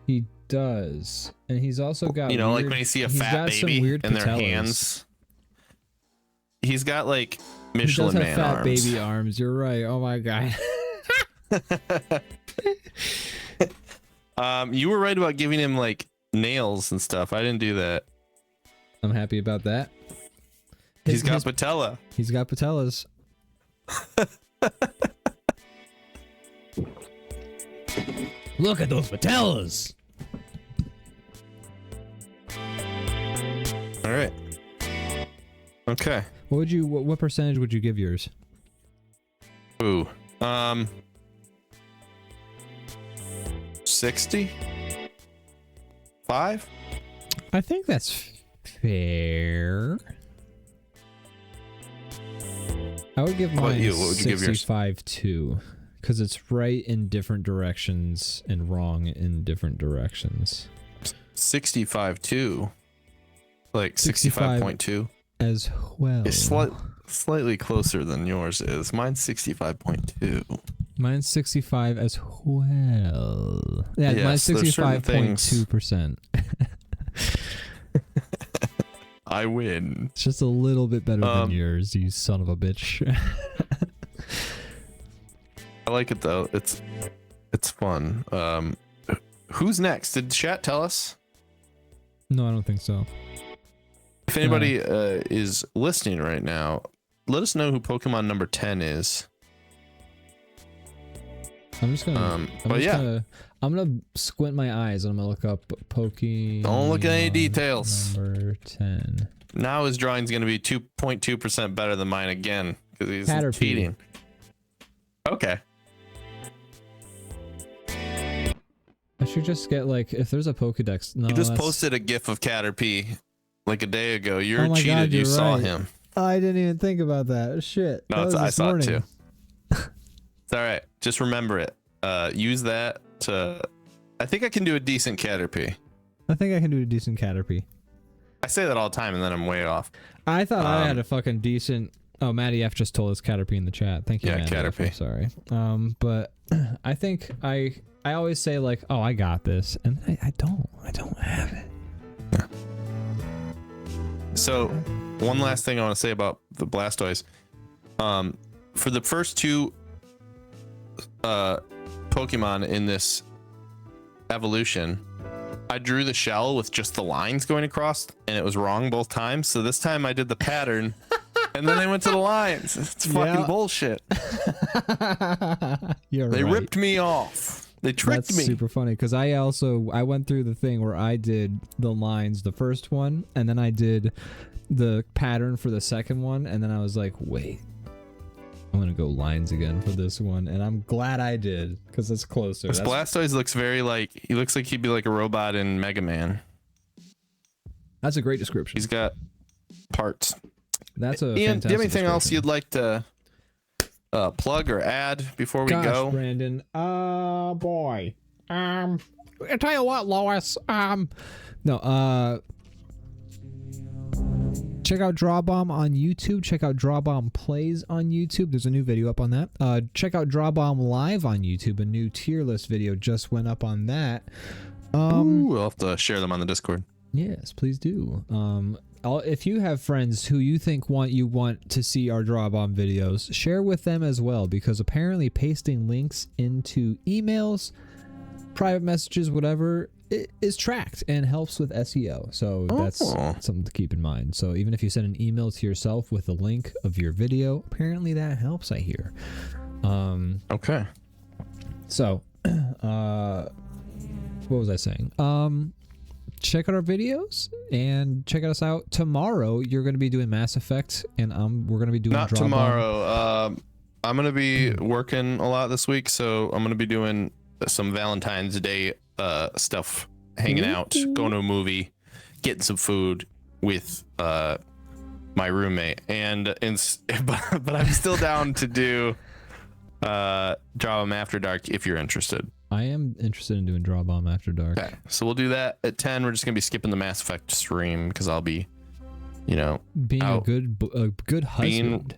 He does. And he's also got like weird, when you see a he's fat got some baby weird in their patellas. hands. He's got like He Michelin does have Man fat arms. baby arms. You're right. Oh my god. You were right about giving him like nails and stuff. I didn't do that. I'm happy about that. He's got patella. He's got patellas. Look at those patellas. All right. Okay. What percentage would you give yours? Ooh. 60? 5? I think that's fair. I would give How about mine you? What would you give yours? 65 too, because it's right in different directions and wrong in different directions. 65 too. Like 65.2 as well. It's slightly closer than yours is. Mine's 65.2. Mine's 65 as well. Yeah, Yes, mine's there's certain things- 65.2%. I win. It's just a little bit better than yours, you son of a bitch. I like it though. It's fun. Who's next? Did chat tell us? No, I don't think so. If anybody is listening right now, let us know who Pokemon number 10 is. I'm just gonna. I'm gonna squint my eyes and I'm gonna look up Pokemon. Don't look at any details. Number 10. Now his drawing's gonna be 2.2% better than mine again because he's Caterpie. cheating. Okay. I should just get like if there's a Pokedex. No, You just that's- posted a GIF of Caterpie like a day ago. You're Oh my cheated. God, you you're saw right. him. I didn't even think about that. Shit. No, That was I this saw morning. it too. It's all right. Just remember it. Use that to. I think I can do a decent Caterpie. I think I can do a decent Caterpie. I say that all the time, and then I'm way off. I thought I had a fucking decent. Oh, Maddie F just told us Caterpie in the chat. Thank you, Yeah, Maddie F, Caterpie. I'm sorry. But I think I always say like, oh, I got this, and I don't have it. So, one last thing I want to say about the Blastoise. For the first two Pokemon in this evolution, I drew the shell with just the lines going across, and it was wrong both times. So this time I did the pattern, and then I went to the lines. It's fucking bullshit. You're They right. ripped me off. They tricked That's me. super funny because I went through the thing where I did the lines the first one, and then I did the pattern for the second one, and then I was like, wait, I'm gonna go lines again for this one, and I'm glad I did because it's closer. This Blastoise looks very like he looks like he'd be like a robot in Mega Man. That's a great description. He's got parts. That's a Ian, do you have fantastic anything else description. you'd like to plug or add before we Gosh, go? Brandon. Boy. I tell you what, Lois. Check out DrawBomb on YouTube. Check out DrawBomb Plays on YouTube. There's a new video up on that. Check out DrawBomb Live on YouTube. A new tier list video just went up on that. We'll have to share them on the Discord. Yes, please do. If you have friends who you think want to see our DrawBomb videos, share with them as well, because apparently pasting links into emails, private messages, whatever, it is tracked and helps with SEO. So that's something to keep in mind. So even if you send an email to yourself with a link of your video, apparently that helps, I hear. Okay. So, what was I saying? Check out our videos and check us out tomorrow. You're going to be doing Mass Effect, and we're going to be doing Not DrawBomb. tomorrow. I'm gonna be working a lot this week, so I'm gonna be doing some Valentine's Day stuff, hanging out, going to a movie, getting some food with my roommate, but I'm still down to do DrawBomb After Dark if you're interested. I am interested in doing DrawBomb After Dark. Okay, so we'll do that at 10. We're just gonna be skipping the Mass Effect stream because I'll be, Being out. a good husband.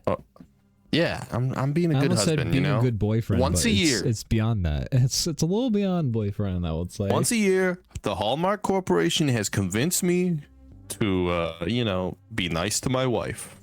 Yeah, I'm being a I good almost said husband. being a good boyfriend. Once but a year. it's beyond that. It's a little beyond boyfriend, I would say. Once a year, the Hallmark Corporation has convinced me to, be nice to my wife.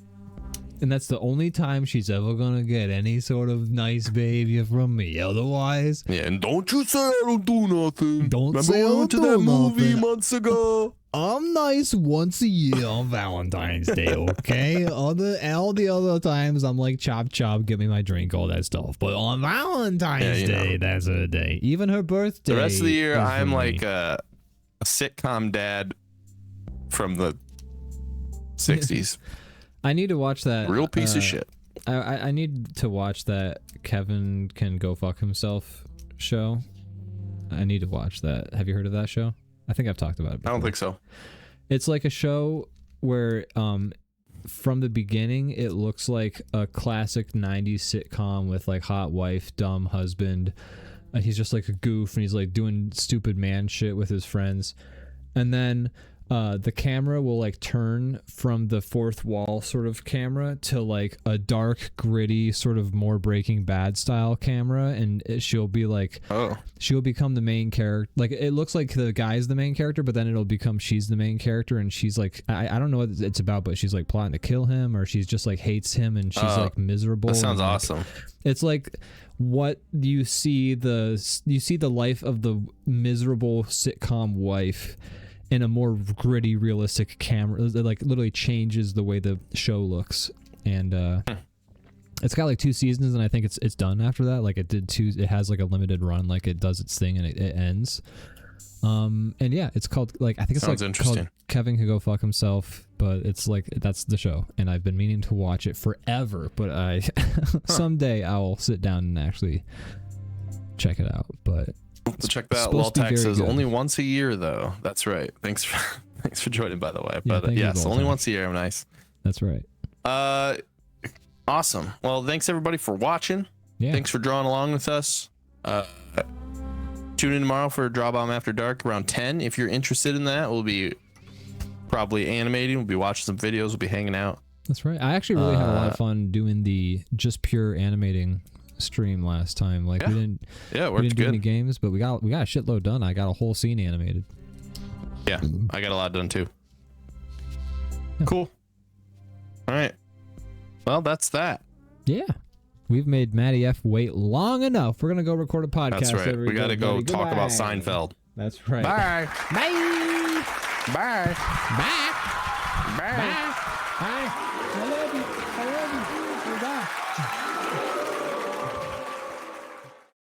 And that's the only time she's ever gonna get any sort of nice behavior from me. Otherwise, Yeah, and don't you say I don't do nothing. Don't Remember say I we went don't to that do movie nothing. months ago. I'm nice once a year on Valentine's Day, okay? all the other times I'm like chop chop, give me my drink, all that stuff. But on Valentine's Day, that's her day. Even her birthday. The rest of the year, is for I'm me. like a sitcom dad from the 60s. I need to watch that. Real piece of shit. I need to watch that Kevin Can Go Fuck Himself show. I need to watch that. Have you heard of that show? I think I've talked about it before. I don't think so. It's like a show where from the beginning, it looks like a classic 90s sitcom with like hot wife, dumb husband. And he's just like a goof and he's like doing stupid man shit with his friends. And then the camera will like turn from the fourth wall sort of camera to like a dark, gritty, sort of more Breaking Bad style camera, and she'll be like, she'll become the main character. Like it looks like the guy's the main character, but then it'll become she's the main character, and she's like, I don't know what it's about, but she's like plotting to kill him, or she's just like hates him, and she's like miserable. That sounds and, like, awesome. It's like what you see the life of the miserable sitcom wife in a more gritty, realistic camera. It like literally changes the way the show looks, and it's got like 2 seasons, and I think it's done after that. Like it did 2. It has like a limited run, like it does its thing and it ends. And yeah, it's called like I think it's Sounds like interesting. called Kevin Could Go Fuck Himself, but it's like that's the show, and I've been meaning to watch it forever, but I someday I'll sit down and actually check it out. But So check that out. supposed to be Loltech very says good. only once a year though. That's right. Thanks for joining, by the way. Yeah, But thank you, yes, only Loltech. once a year. Nice. That's right. Awesome. Well, thanks everybody for watching. Yeah. Thanks for drawing along with us. Tune in tomorrow for DrawBomb After Dark around 10. If you're interested in that, we'll be probably animating. We'll be watching some videos. We'll be hanging out. That's right. I actually really had a lot of fun doing the just pure animating stream last time. Like Yeah. we didn't Yeah, it we worked didn't do any good. games, but we got a shitload done. I got a whole scene animated. Yeah, I got a lot done too. Yeah. Cool. All right. Well, that's that. Yeah. We've made Matty F wait long enough. We're gonna go record a podcast. That's right. We got to go talk about Goodbye. Seinfeld. That's right. Bye. Bye. Bye. Bye. Bye. Bye. I love you. I love you. Goodbye.